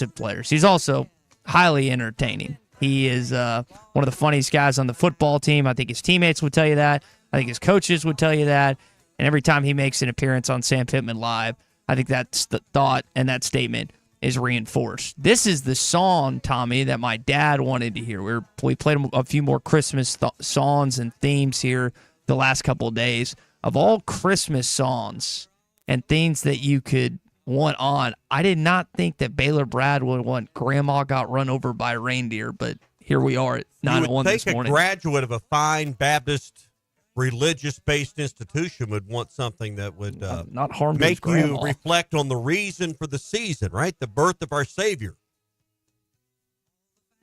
players. He's also highly entertaining. He is one of the funniest guys on the football team. I think his teammates would tell you that. I think his coaches would tell you that. And every time he makes an appearance on Sam Pittman Live, I think that's the thought and that statement is reinforced. This is the song, Tommy, that my dad wanted to hear. We played a few more Christmas songs and themes here the last couple of days. Of all Christmas songs and things that you could want on, I did not think that Baylor Brad would want Grandma Got Run Over by a Reindeer, but here we are at 9:01 this morning. A graduate of a fine Baptist religious-based institution would want something that would not harm make you reflect on the reason for the season, right? The birth of our Savior.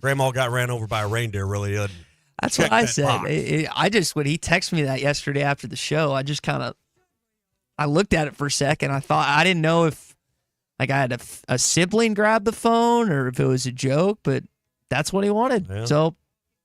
Grandma got ran over by a reindeer really doesn't. That's what I said. I just, when he texted me that yesterday after the show, I just I looked at it for a second. I didn't know if I had a sibling grab the phone or if it was a joke, but that's what he wanted. Yeah. So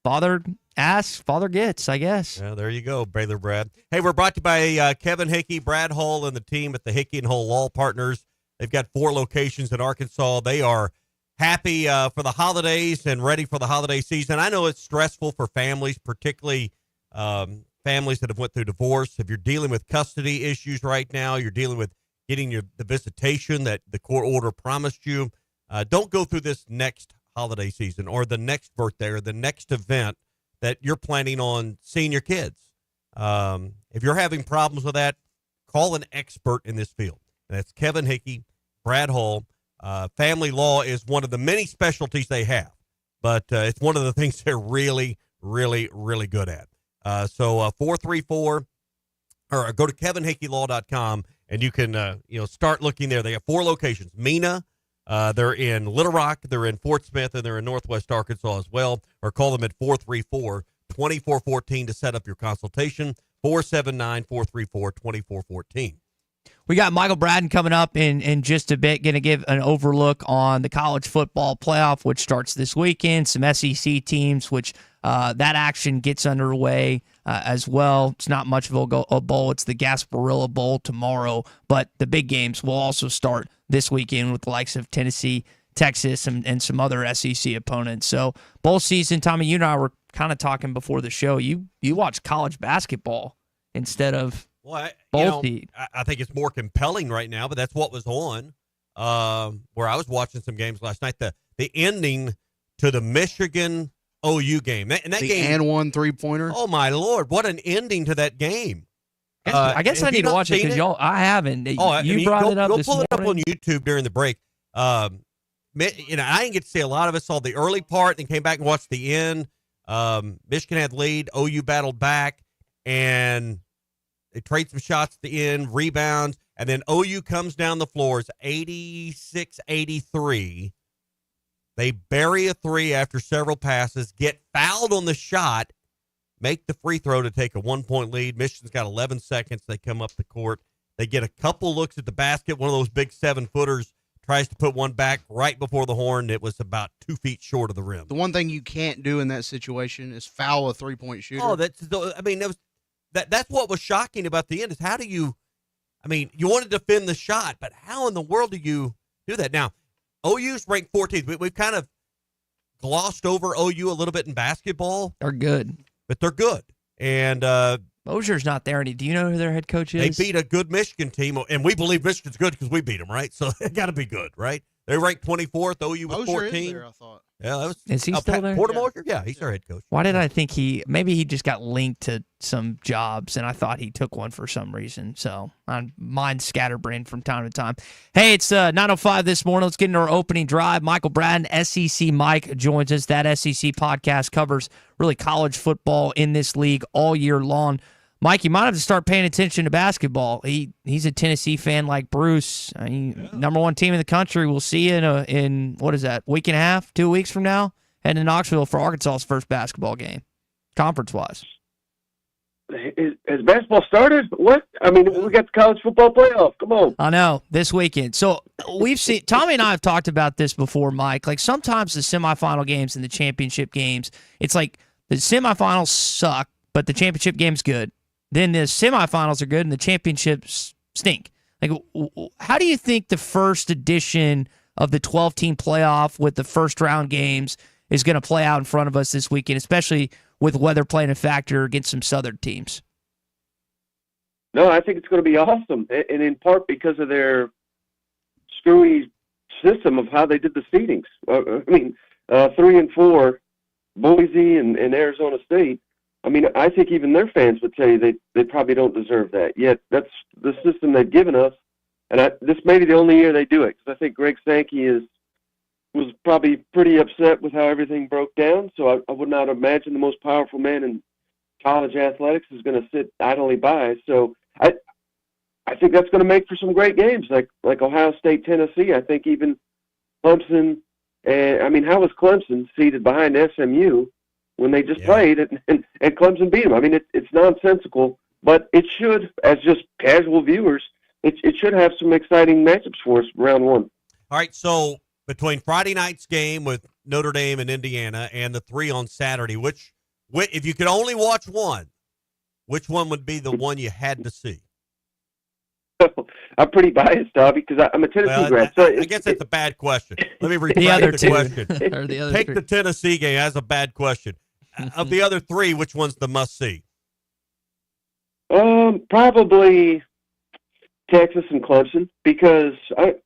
father asks, father gets, I guess. Yeah, there you go, Baylor Brad. Hey, we're brought to you by Kevin Hickey, Brad Hull, and the team at the Hickey and Hull Law Partners. They've got 4 locations in Arkansas. They are happy for the holidays and ready for the holiday season. I know it's stressful for families, particularly families that have went through divorce. If you're dealing with custody issues right now, you're dealing with getting the visitation that the court order promised you. Don't go through this next holiday season or the next birthday or the next event that you're planning on seeing your kids. If you're having problems with that, call an expert in this field. And that's Kevin Hickey, Brad Hull. Family law is one of the many specialties they have, but it's one of the things they're really, really, really good at. So 434, or go to kevinhickeylaw.com and you can start looking there. They have 4 locations. Mena, they're in Little Rock, they're in Fort Smith, and they're in Northwest Arkansas as well. Or call them at 434-2414 to set up your consultation. 479-434-2414. We got Michael Bradden coming up in just a bit, going to give an overlook on the college football playoff, which starts this weekend, some SEC teams, which that action gets underway as well. It's not much of a bowl. It's the Gasparilla Bowl tomorrow, but the big games will also start this weekend with the likes of Tennessee, Texas, and some other SEC opponents. So bowl season, Tommy, you and I were kind of talking before the show. You watch college basketball instead of I think it's more compelling right now, but that's what was on. Where I was watching some games last night, the ending to the Michigan OU game, and that game and 1 3-pointer. Oh my Lord, what an ending to that game! I guess I need to watch it because I haven't. You brought it up. Go pull it up on YouTube during the break. I didn't get to see a lot of it. Saw the early part, then came back and watched the end. Michigan had the lead. OU battled back, and they trade some shots at the end, rebounds, and then OU comes down the floor. It's 86-83. They bury a 3 after several passes, get fouled on the shot, make the free throw to take a 1-point lead. Michigan's got 11 seconds. They come up the court. They get a couple looks at the basket. One of those big 7-footers tries to put one back right before the horn. It was about 2 feet short of the rim. The one thing you can't do in that situation is foul a 3-point shooter. That's what was shocking about the end is how do you want to defend the shot, but how in the world do you do that? Now, OU's ranked 14th. We've kind of glossed over OU a little bit in basketball. They're good. But they're good. And Mosier's not there. Do you know who their head coach is? They beat a good Michigan team, and we believe Michigan's good because we beat them, right? So they got to be good, right? They ranked 24th. OU was 14. Is there, I thought. Yeah, is he still there? Porter Mosier? Yeah, he's our head coach. Why did I think maybe he just got linked to some jobs, and I thought he took one for some reason. So mine's scatterbrained from time to time. Hey, it's 9:05 this morning. Let's get into our opening drive. Michael Bradden, SEC Mike, joins us. That SEC podcast covers really college football in this league all year long. Mike, you might have to start paying attention to basketball. He's a Tennessee fan like Bruce. Number 1 team in the country. We'll see you in what is that, week and a half, 2 weeks from now, heading to Knoxville for Arkansas's first basketball game, conference-wise. Has basketball started? What? We got the college football playoff. Come on. I know, this weekend. So we've seen, Tommy and I have talked about this before, Mike. Like sometimes the semifinal games and the championship games, it's like the semifinals suck, but the championship game's good. Then the semifinals are good and the championships stink. Like, how do you think the first edition of the 12-team playoff with the first-round games is going to play out in front of us this weekend, especially with weather playing a factor against some Southern teams? No, I think it's going to be awesome, and in part because of their screwy system of how they did the seedings. 3 and 4, Boise and Arizona State. I mean, I think even their fans would say they probably don't deserve that. Yet that's the system they've given us, and this may be the only year they do it, because I think Greg Sankey was probably pretty upset with how everything broke down. So I would not imagine the most powerful man in college athletics is going to sit idly by. So I think that's going to make for some great games, like Ohio State, Tennessee. I think even Clemson. How was Clemson seated behind SMU when they just played and Clemson beat them? I mean, it's nonsensical, but it should, as just casual viewers, it should have some exciting matchups for us round one. All right, so between Friday night's game with Notre Dame and Indiana and the 3 on Saturday, which if you could only watch one, which one would be the one you had to see? I'm pretty biased, Dobby, because I'm a Tennessee grad. So I guess that's a bad question. Let me repeat the question. Take the Tennessee game as a bad question. Of the other 3, which one's the must-see? Probably Texas and Clemson, because I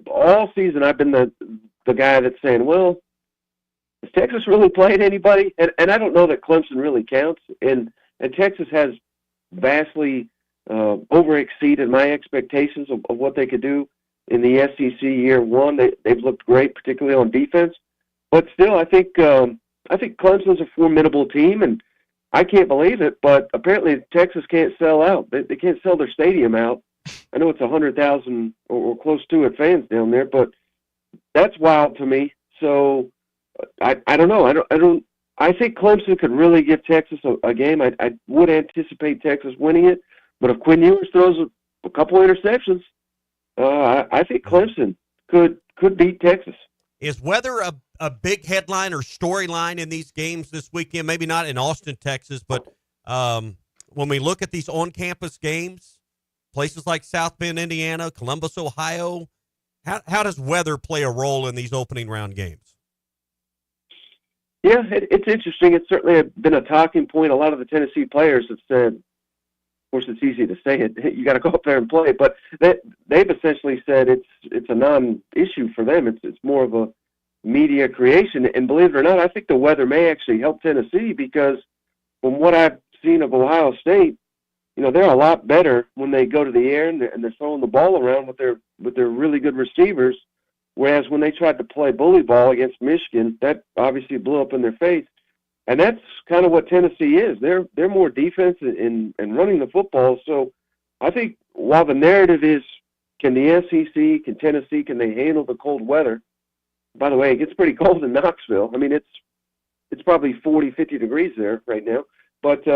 all season I've been the guy that's saying, well, has Texas really played anybody? And I don't know that Clemson really counts. And Texas has vastly over-exceeded my expectations of what they could do in the SEC year one. They've looked great, particularly on defense. But still, I think Clemson's a formidable team, and I can't believe it, but apparently Texas can't sell out. They can't sell their stadium out. I know it's 100,000 or close to it fans down there, but that's wild to me. So I don't know. I think Clemson could really give Texas a game. I would anticipate Texas winning it. But if Quinn Ewers throws a couple interceptions, I think Clemson could beat Texas. Is weather a big headline or storyline in these games this weekend? Maybe not in Austin, Texas, but when we look at these on-campus games, places like South Bend, Indiana, Columbus, Ohio, how does weather play a role in these opening round games? Yeah, it's interesting. It's certainly been a talking point. A lot of the Tennessee players have said, of course, it's easy to say it. You got to go up there and play. But they've essentially said it's a non-issue for them. It's more of a media creation. And believe it or not, I think the weather may actually help Tennessee, because from what I've seen of Ohio State, they're a lot better when they go to the air and they're throwing the ball around with their really good receivers. Whereas when they tried to play bully ball against Michigan, that obviously blew up in their face. And that's kind of what Tennessee is. They're more defense and running the football. So I think while the narrative is, can the SEC, can Tennessee, can they handle the cold weather? By the way, it gets pretty cold in Knoxville. I mean, it's probably 40, 50 degrees there right now. But,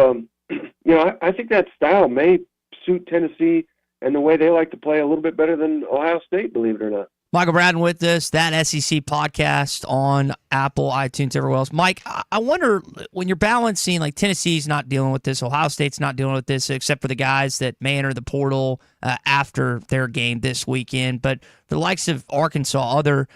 I think that style may suit Tennessee and the way they like to play a little bit better than Ohio State, believe it or not. Michael Bradden with us, that SEC podcast on Apple, iTunes, everywhere else. Mike, I wonder, when you're balancing, like Tennessee's not dealing with this, Ohio State's not dealing with this, except for the guys that may enter the portal after their game this weekend. But for the likes of Arkansas, other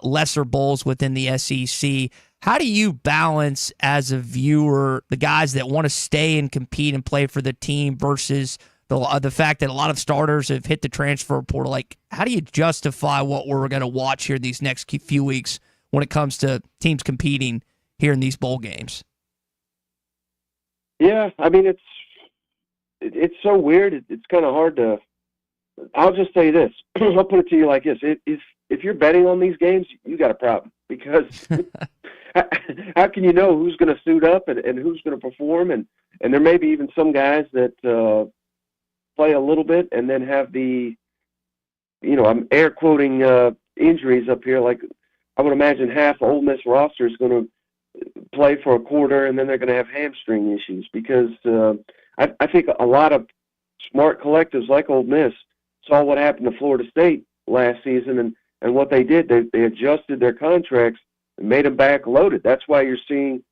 lesser bowls within the SEC, how do you balance as a viewer the guys that want to stay and compete and play for the team versus the fact that a lot of starters have hit the transfer portal? Like, how do you justify what we're going to watch here these next few weeks when it comes to teams competing here in these bowl games? Yeah, I mean, it's so weird. It's kind of hard to. I'll just say this. I'll put it to you like this: if you're betting on these games, you got a problem, because how can you know who's going to suit up and who's going to perform? And there may be even some guys that play a little bit and then have the, I'm air quoting injuries up here. Like, I would imagine half Ole Miss roster is going to play for a quarter and then they're going to have hamstring issues, because I think a lot of smart collectives like Ole Miss saw what happened to Florida State last season, and what they did, they adjusted their contracts and made them back loaded. That's why you're seeing,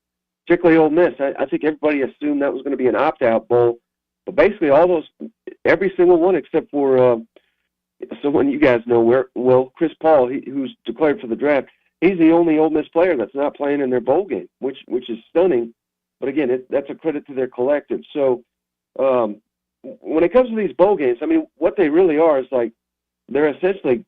particularly Ole Miss, I think everybody assumed that was going to be an opt-out bowl. But basically, every single one except for, someone you guys know Chris Paul, who's declared for the draft, he's the only Ole Miss player that's not playing in their bowl game, which is stunning. But again, that's a credit to their collective. So when it comes to these bowl games, I mean, what they really are is like they're essentially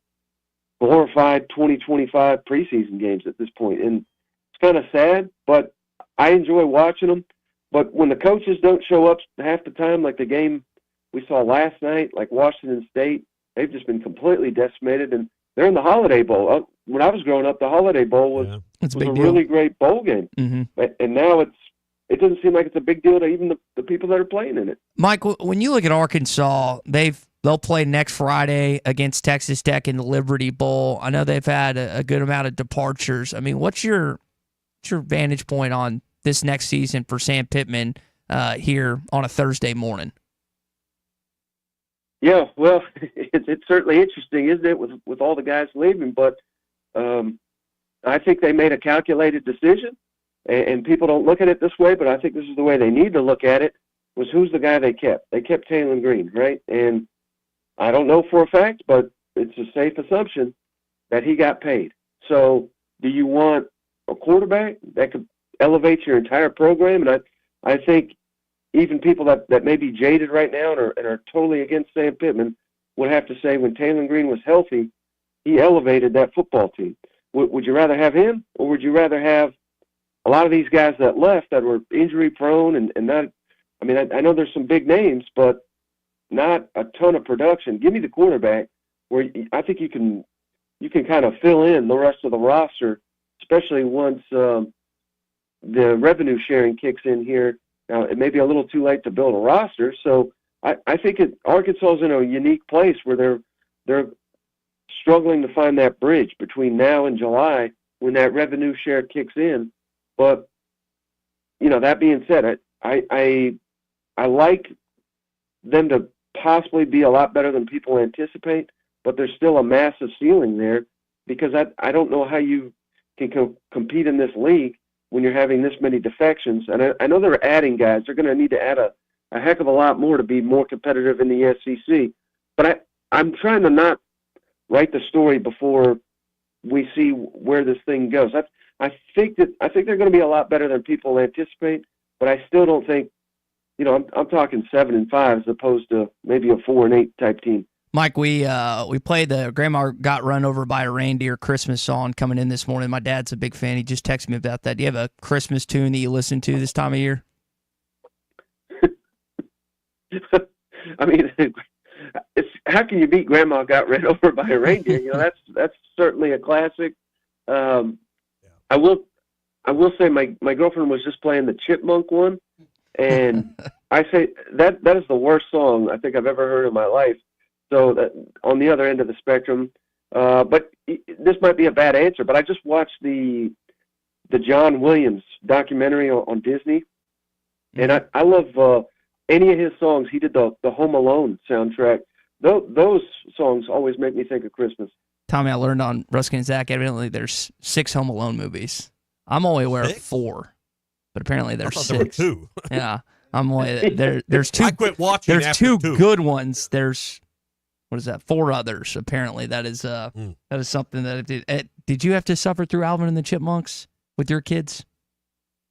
glorified 2025 preseason games at this point. And it's kind of sad, but I enjoy watching them. But when the coaches don't show up half the time, like the game we saw last night, like Washington State, they've just been completely decimated. And they're in the Holiday Bowl. When I was growing up, the Holiday Bowl was a really great bowl game. Mm-hmm. And now it doesn't seem like it's a big deal to even the people that are playing in it. Mike, when you look at Arkansas, they'll play next Friday against Texas Tech in the Liberty Bowl. I know they've had a good amount of departures. I mean, what's your vantage point on this next season for Sam Pittman here on a Thursday morning? Yeah, well, it's certainly interesting, isn't it, with all the guys leaving? But I think they made a calculated decision, and people don't look at it this way, but I think this is the way they need to look at it, was who's the guy they kept. They kept Taylor Green, right? And I don't know for a fact, but it's a safe assumption that he got paid. So do you want a quarterback that could elevate your entire program? And I think even people that may be jaded right now and are totally against Sam Pittman would have to say when Taylor Green was healthy, he elevated that football team. Would you rather have him, or would you rather have a lot of these guys that left that were injury prone and not – I mean, I know there's some big names, but not a ton of production. Give me the quarterback where I think you can kind of fill in the rest of the roster, especially once the revenue sharing kicks in here. Now, it may be a little too late to build a roster, so I think Arkansas is in a unique place where they're struggling to find that bridge between now and July when that revenue share kicks in. But, you know, that being said, I like them to possibly be a lot better than people anticipate, but there's still a massive ceiling there because I don't know how you can compete in this league when you're having this many defections. And I know they're adding guys. They're going to need to add a heck of a lot more to be more competitive in the SEC. But I'm trying to not write the story before we see where this thing goes. I think they're going to be a lot better than people anticipate, but I still don't think, you know, I'm talking 7-5 as opposed to maybe a 4-8 type team. Mike, we played the Grandma Got Run Over by a Reindeer Christmas song coming in this morning. My dad's a big fan. He just texted me about that. Do you have a Christmas tune that you listen to this time of year? I mean, how can you beat Grandma Got Run Over by a Reindeer? You know, that's certainly a classic. I will say my girlfriend was just playing the Chipmunk one, and I say that is the worst song I think I've ever heard in my life. So that on the other end of the spectrum, but this might be a bad answer, but I just watched the John Williams documentary on Disney, and I love any of his songs. He did the Home Alone soundtrack. Those songs always make me think of Christmas. Tommy, I learned on Ruskin and Zach, evidently there's 6 Home Alone movies. I'm only aware of 4, but apparently there's 6. There were 2. Yeah, I'm only there's 2. I quit watching. There's after 2 good ones. There's 4 others. Apparently that is something that did you have to suffer through Alvin and the Chipmunks with your kids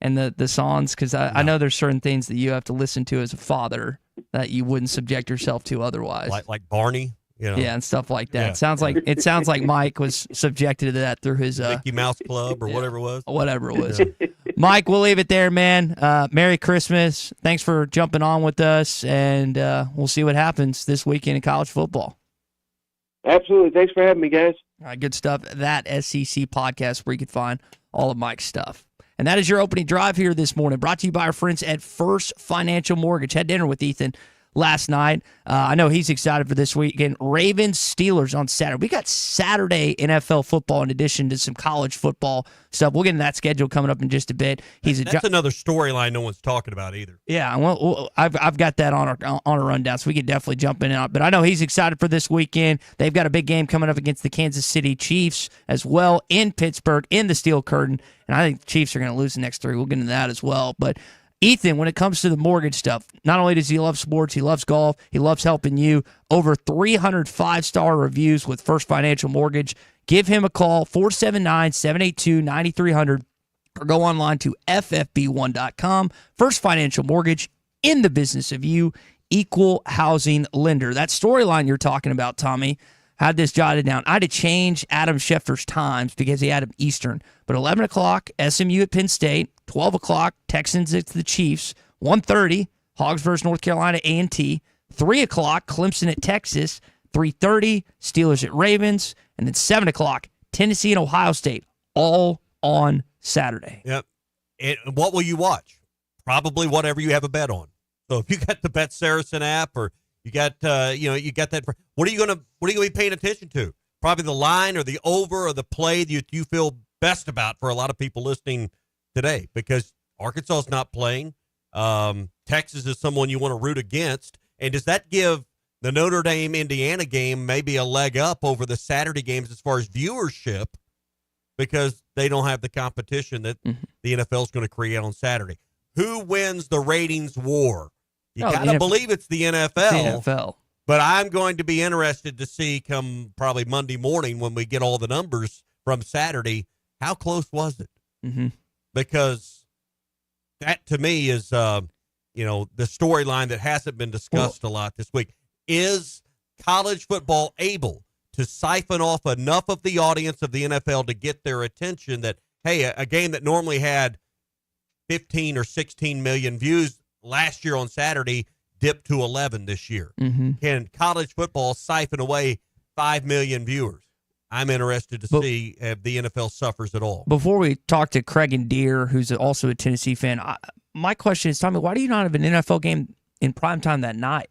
and the songs? Because I know there's certain things that you have to listen to as a father that you wouldn't subject yourself to otherwise. Like Barney. You know. Yeah, and stuff like that. Yeah. It sounds like Mike was subjected to that through his Mickey Mouse Club or whatever it was. Whatever it was. Mike, we'll leave it there, man. Merry Christmas. Thanks for jumping on with us, and we'll see what happens this weekend in college football. Absolutely. Thanks for having me, guys. All right, good stuff. That SEC podcast where you can find all of Mike's stuff. And that is your opening drive here this morning, brought to you by our friends at First Financial Mortgage. Had dinner with Ethan last night. I know he's excited for this weekend. Ravens Steelers on Saturday. We got Saturday NFL football in addition to some college football stuff. We'll get into that schedule coming up in just a bit. That's another storyline no one's talking about either. Yeah, well, I've got that on our rundown, so we can definitely jump in and out. But I know he's excited for this weekend. They've got a big game coming up against the Kansas City Chiefs as well in Pittsburgh in the Steel Curtain, and I think the Chiefs are going to lose the next 3. We'll get into that as well. But Ethan, when it comes to the mortgage stuff, not only does he love sports, he loves golf, he loves helping you. Over 300 5-star reviews with First Financial Mortgage. Give him a call, 479-782-9300, or go online to ffb1.com. First Financial Mortgage, in the business of you, equal housing lender. That storyline you're talking about, Tommy, had this jotted down. I had to change Adam Schefter's times because he had him Eastern. But 11 o'clock, SMU at Penn State. 12 o'clock, Texans at the Chiefs. 1:30, Hogs versus North Carolina A&T. 3 o'clock, Clemson at Texas. 3:30, Steelers at Ravens. And then 7 o'clock, Tennessee and Ohio State, all on Saturday. Yep. And what will you watch? Probably whatever you have a bet on. So if you got the Bet Saracen app, or you got you got that, what are you gonna be paying attention to? Probably the line or the over or the play that you feel best about for a lot of people listening today, because Arkansas is not playing. Texas is someone you want to root against. And does that give the Notre Dame Indiana game maybe a leg up over the Saturday games as far as viewership, because they don't have the competition that the NFL is going to create on Saturday? Who wins the ratings war? You kind of believe it's the NFL. But I'm going to be interested to see come probably Monday morning when we get all the numbers from Saturday, how close was it? Mm-hmm. Because that to me is, the storyline that hasn't been discussed a lot this week. Is college football able to siphon off enough of the audience of the NFL to get their attention that, hey, a game that normally had 15 or 16 million views last year on Saturday dipped to 11 this year? Mm-hmm. Can college football siphon away 5 million viewers? I'm interested to see if the NFL suffers at all. Before we talk to Craig and Deere, who's also a Tennessee fan, my question is, Tommy, why do you not have an NFL game in primetime that night?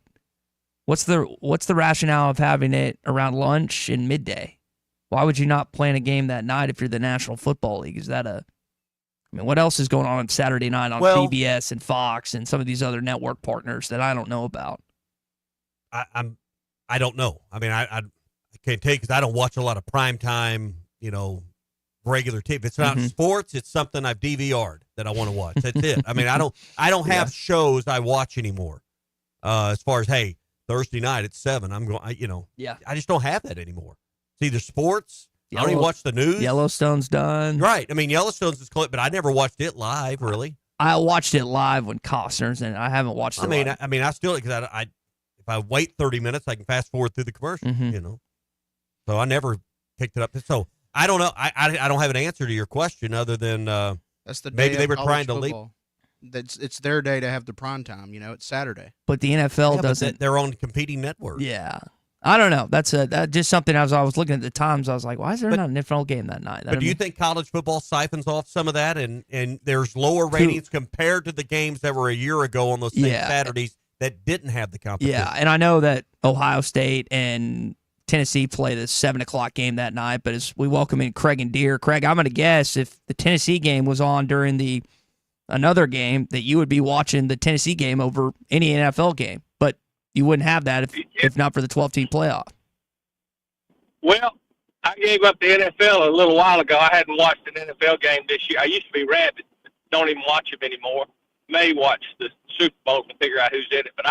What's the rationale of having it around lunch and midday? Why would you not plan a game that night if you're the National Football League? Is that what else is going on Saturday night on CBS and Fox and some of these other network partners that I don't know about? I don't know. I mean, I can't tell you because I don't watch a lot of primetime, regular TV. If it's not sports, it's something I've DVR'd that I want to watch. That's it. I mean, I don't have shows I watch anymore. As far as, hey, Thursday night at 7, I'm going, I just don't have that anymore. It's either sports. I don't even watch the news. Yellowstone's done. Right. I mean, Yellowstone's is close, but I never watched it live, really. I watched it live when Costner's in it. I haven't watched it live. I still, because if I wait 30 minutes, I can fast forward through the commercials, So I never picked it up. So I don't know. I don't have an answer to your question other than that's the day maybe they were trying to leap. It's their day to have the prime time. It's Saturday. But the NFL doesn't. They're on competing networks. Yeah. I don't know. That's just something as I was looking at the times, I was like, why is there not an NFL game that night? But do you think college football siphons off some of that and there's lower ratings compared to the games that were a year ago on those same Saturdays that didn't have the competition? Yeah, and I know that Ohio State and Tennessee play the 7 o'clock game that night, but as we welcome in Craig and Deere, Craig, I'm going to guess if the Tennessee game was on during another game that you would be watching the Tennessee game over any NFL game. But you wouldn't have that if not for the 12-team playoff. Well, I gave up the NFL a little while ago. I hadn't watched an NFL game this year. I used to be rabid. Don't even watch them anymore. May watch the Super Bowl and figure out who's in it, but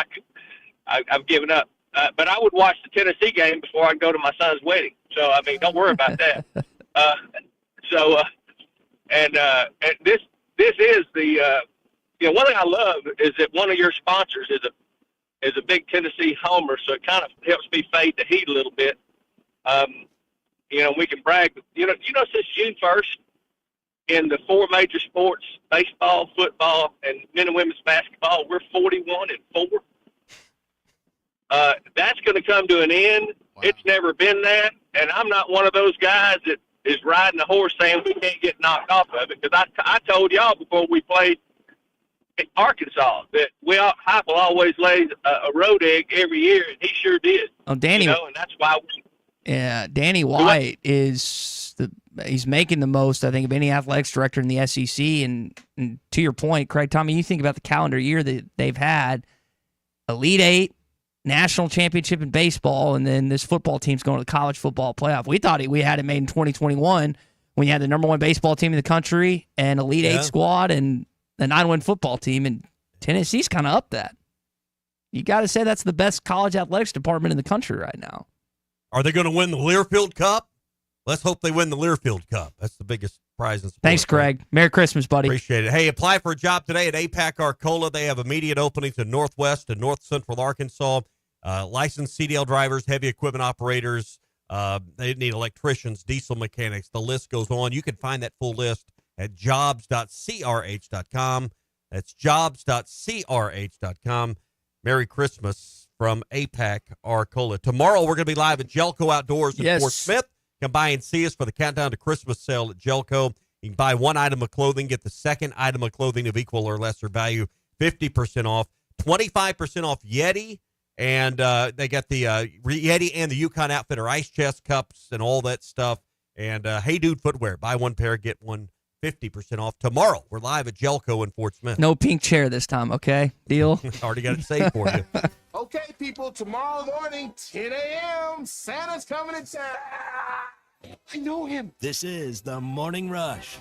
I've given up. But I would watch the Tennessee game before I'd go to my son's wedding. So, don't worry about that. And this is the one thing I love is that one of your sponsors is a big Tennessee homer, so it kind of helps me fade the heat a little bit. We can brag. Since June 1st, in the 4 major sports, baseball, football, and men and women's basketball, we're 41-4. That's going to come to an end. Wow. It's never been that, and I'm not one of those guys that is riding a horse saying we can't get knocked off of it, because I told y'all before we played in Arkansas that Heupel always lays a road egg every year, and he sure did. Oh, Danny, and that's why. Danny White he's making the most, I think, of any athletics director in the SEC. And to your point, Craig, Tommy, you think about the calendar year that they've had: Elite Eight, national championship in baseball, and then this football team's going to the college football playoff. We thought we had it made in 2021 when you had the number 1 baseball team in the country and Elite Eight squad and the 9-win football team, and Tennessee's kind of up that. You got to say that's the best college athletics department in the country right now. Are they going to win the Learfield Cup? Let's hope they win the Learfield Cup. That's the biggest prize in sports. Thanks, Greg. Merry Christmas, buddy. Appreciate it. Hey, apply for a job today at APAC Arcola. They have immediate openings in Northwest and North Central Arkansas. Licensed CDL drivers, heavy equipment operators. They need electricians, diesel mechanics. The list goes on. You can find that full list at jobs.crh.com. That's jobs.crh.com. Merry Christmas from APAC Arcola. Tomorrow we're going to be live at Jelco Outdoors in Fort Smith. Come by and see us for the Countdown to Christmas sale at Jelco. You can buy one item of clothing, get the second item of clothing of equal or lesser value, 50% off, 25% off Yeti, and they got the Yeti and the Yukon Outfitter ice chest cups and all that stuff. And Hey Dude footwear, buy one pair, get one 50% off. Tomorrow, we're live at Jelco in Fort Smith. No pink chair this time, okay? Deal? Already got it saved for you. Okay, people, tomorrow morning, 10 a.m., Santa's coming to town. I know him. This is the Morning Rush.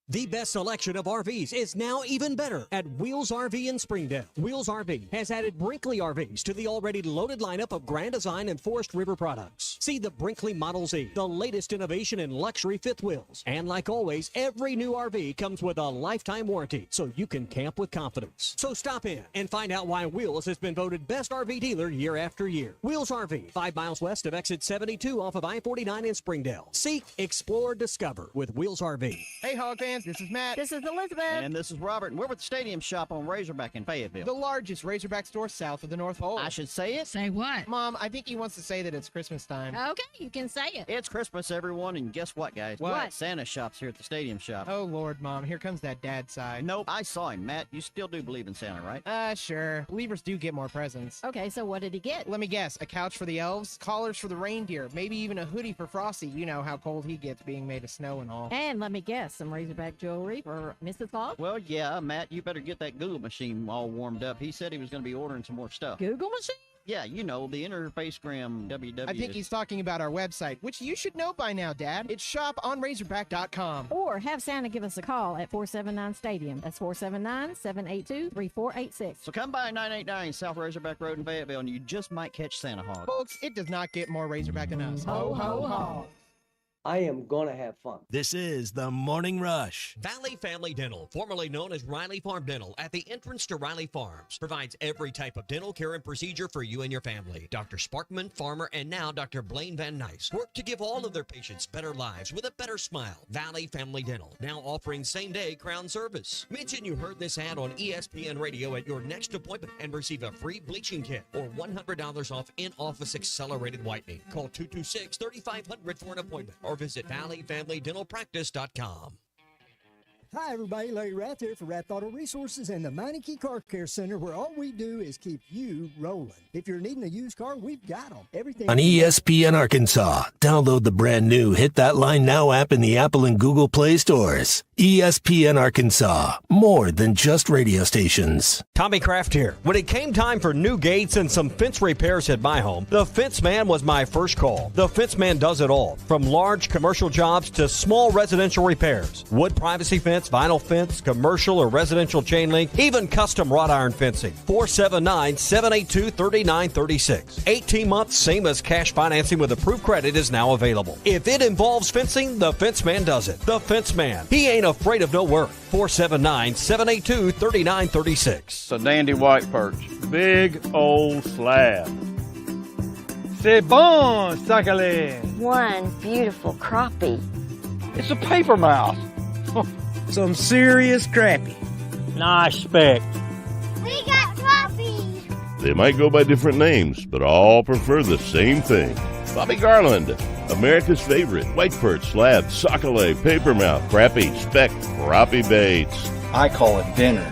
The best selection of RVs is now even better at Wheels RV in Springdale. Wheels RV has added Brinkley RVs to the already loaded lineup of Grand Design and Forest River products. See the Brinkley Model Z, the latest innovation in luxury fifth wheels. And like always, every new RV comes with a lifetime warranty, so you can camp with confidence. So stop in and find out why Wheels has been voted best RV dealer year after year. Wheels RV, 5 miles west of exit 72 off of I-49 in Springdale. Seek, explore, discover with Wheels RV. Hey, Hog fans, this is Matt. This is Elizabeth. And this is Robert, and we're with the Stadium Shop on Razorback in Fayetteville. The largest Razorback store south of the North Pole. I should say it? Say what? Mom, I think he wants to say that it's Christmas time. Okay, you can say it. It's Christmas, everyone, and guess what, guys? What? Santa shop's here at the Stadium Shop. Oh, Lord, Mom, here comes that dad side. Nope, I saw him, Matt. You still do believe in Santa, right? Sure. Believers do get more presents. Okay, so what did he get? Let me guess, a couch for the elves, collars for the reindeer, maybe even a hoodie for Frosty. You know how cold he gets being made of snow and all. And let me guess, some Razorback jewelry for Mrs. Claus? Well, yeah, Matt, you better get that Google machine all warmed up. He said he was going to be ordering some more stuff. Google machine? Yeah, you know, the Interfacegram WW. I think he's talking about our website, which you should know by now, Dad. It's shoponrazorback.com. Or have Santa give us a call at 479-STADIUM. That's 479-782-3486. So come by 989 South Razorback Road in Fayetteville, and you just might catch Santa Hog. Folks, it does not get more Razorback than us. Ho, ho, ho. I am going to have fun. This is the Morning Rush. Valley Family Dental, formerly known as Riley Farm Dental, at the entrance to Riley Farms, provides every type of dental care and procedure for you and your family. Dr. Sparkman, Farmer, and now Dr. Blaine Van Nice work to give all of their patients better lives with a better smile. Valley Family Dental, now offering same-day crown service. Mention you heard this ad on ESPN Radio at your next appointment and receive a free bleaching kit or $100 off in-office accelerated whitening. Call 226-3500 for an appointment or visit valleyfamilydentalpractice.com. Hi, everybody. Larry Rath here for Rath Auto Resources and the Meineke Car Care Center, where all we do is keep you rolling. If you're needing a used car, we've got them. Everything On ESPN Arkansas, download the brand new Hit That Line Now app in the Apple and Google Play stores. ESPN Arkansas, more than just radio stations. Tommy Kraft here. When it came time for new gates and some fence repairs at my home, the Fence Man was my first call. The Fence Man does it all, from large commercial jobs to small residential repairs. Wood privacy fence, vinyl fence, commercial or residential chain link, even custom wrought iron fencing. 479-782-3936. 18 months, same as cash financing with approved credit is now available. If it involves fencing, the Fence Man does it. The Fence Man. He ain't afraid of no work. 479-782-3936. It's a dandy white perch. Big old slab. C'est bon, sacalé. One beautiful crappie. It's a paper mouse. Some serious crappie. Nice speck. We got crappies. They might go by different names, but all prefer the same thing. Bobby Garland, America's favorite white perch, slab, sockeye, papermouth, crappie, speck, crappie baits. I call it dinner.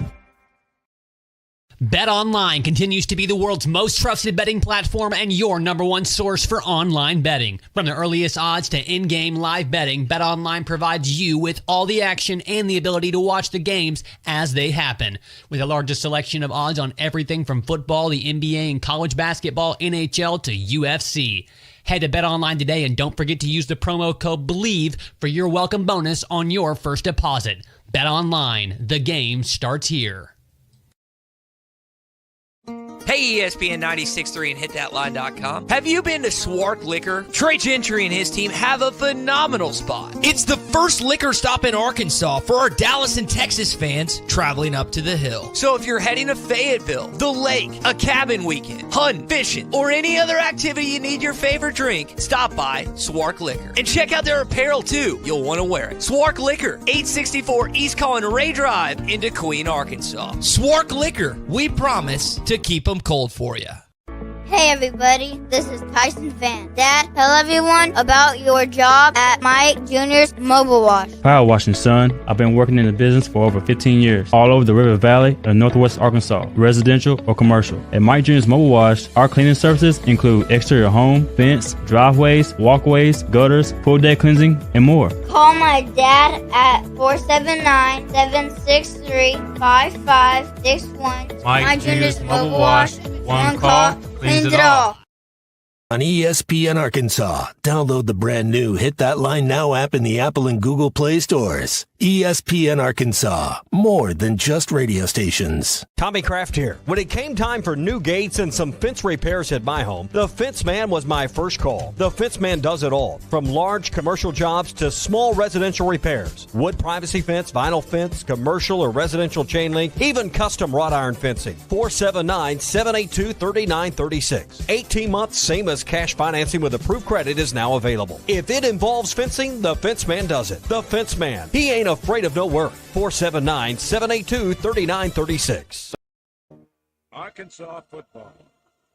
BetOnline continues to be the world's most trusted betting platform and your number one source for online betting. From the earliest odds to in-game live betting, BetOnline provides you with all the action and the ability to watch the games as they happen. With the largest selection of odds on everything from football, the NBA, and college basketball, NHL to UFC. Head to BetOnline today and don't forget to use the promo code BELIEVE for your welcome bonus on your first deposit. BetOnline, the game starts here. Hey, ESPN 96.3 and hitthatline.com. Have you been to Swark Liquor? Trey Gentry and his team have a phenomenal spot. It's the first liquor stop in Arkansas for our Dallas and Texas fans traveling up to the hill. So if you're heading to Fayetteville, the lake, a cabin weekend, hunting, fishing, or any other activity you need your favorite drink, stop by Swark Liquor. And check out their apparel too. You'll want to wear it. Swark Liquor, 864 East Collin Ray Drive in Queen, Arkansas. Swark Liquor, we promise to keep them cold for you. Hey everybody, this is Tyson Van. Dad, tell everyone about your job at Mike Jr.'s Mobile Wash. Power washing, son. I've been working in the business for over 15 years, all over the River Valley and Northwest Arkansas, residential or commercial. At Mike Jr.'s Mobile Wash, our cleaning services include exterior home, fence, driveways, walkways, gutters, pool deck cleansing, and more. Call my dad at 479-763-5561. Mike Jr.'s Mobile Wash. One call, cleans it all. On ESPN Arkansas, download the brand new Hit That Line Now app in the Apple and Google Play stores. ESPN Arkansas, more than just radio stations. Tommy Kraft here. When it came time for new gates and some fence repairs at my home, the Fence Man was my first call. The Fence Man does it all, from large commercial jobs to small residential repairs. Wood privacy fence, vinyl fence, commercial or residential chain link, even custom wrought iron fencing. 479-782-3936. 18 months, same as cash financing with approved credit is now available. If it involves fencing, the Fence Man does it. The Fence Man. He ain't afraid of no work. 479-782-3936. Arkansas football.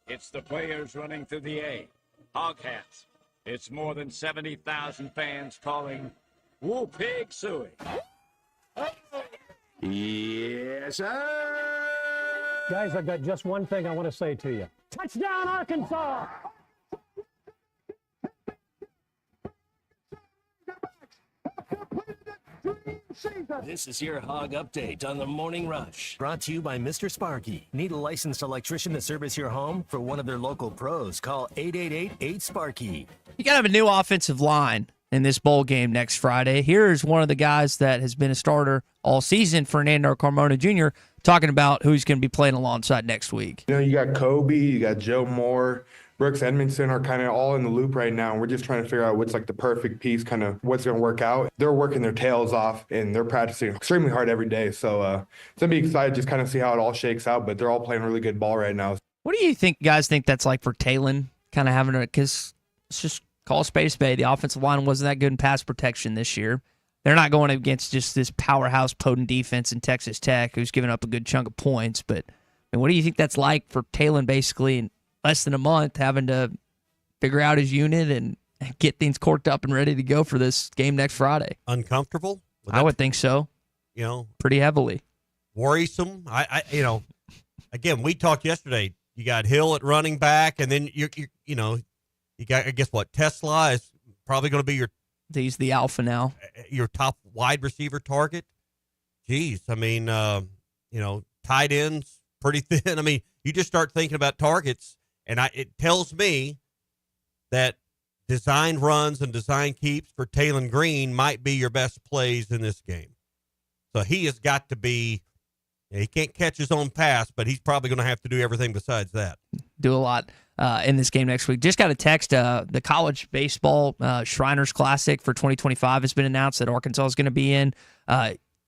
It's the players running through the A. Hoghats. It's more than 70,000 fans calling Woo Pig Suey. Yes, sir. Guys, I've got just one thing I want to say to you. Touchdown, Arkansas! This is your Hog Update on the Morning Rush. Brought to you by Mr. Sparky. Need a licensed electrician to service your home? For one of their local pros, call 888-8-SPARKY. You got to have a new offensive line in this bowl game next Friday. Here's one of the guys that has been a starter all season, Fernando Carmona Jr., talking about who he's going to be playing alongside next week. You know, you got Kobe, you got Joe Moore, Brooks Edmondson are kind of all in the loop right now, and we're just trying to figure out what's like the perfect piece, kind of what's going to work out. They're working their tails off, and they're practicing extremely hard every day. So it's going to be excited just kind of see how it all shakes out, but they're all playing really good ball right now. What do you guys think that's like for Talon, kind of having a, because it's just call space bay. The offensive line wasn't that good in pass protection this year. They're not going against just this powerhouse, potent defense in Texas Tech, who's given up a good chunk of points. But I mean, what do you think that's like for Talon basically in less than a month, having to figure out his unit and get things corked up and ready to go for this game next Friday? Uncomfortable? I would think so. You know, pretty heavily. Worrisome. Again, we talked yesterday. You got Hill at running back, and then you got, I guess what, Tesla is probably going to be he's the alpha now, your top wide receiver target. Geez, I mean, tight ends pretty thin. I mean, you just start thinking about targets, and it tells me that design runs and design keeps for Talon Green might be your best plays in this game. So he has got to be. He can't catch his own pass, but he's probably going to have to do everything besides that. Do a lot in this game next week. Just got a text. The college baseball Shriners Classic for 2025 has been announced that Arkansas is going to be in.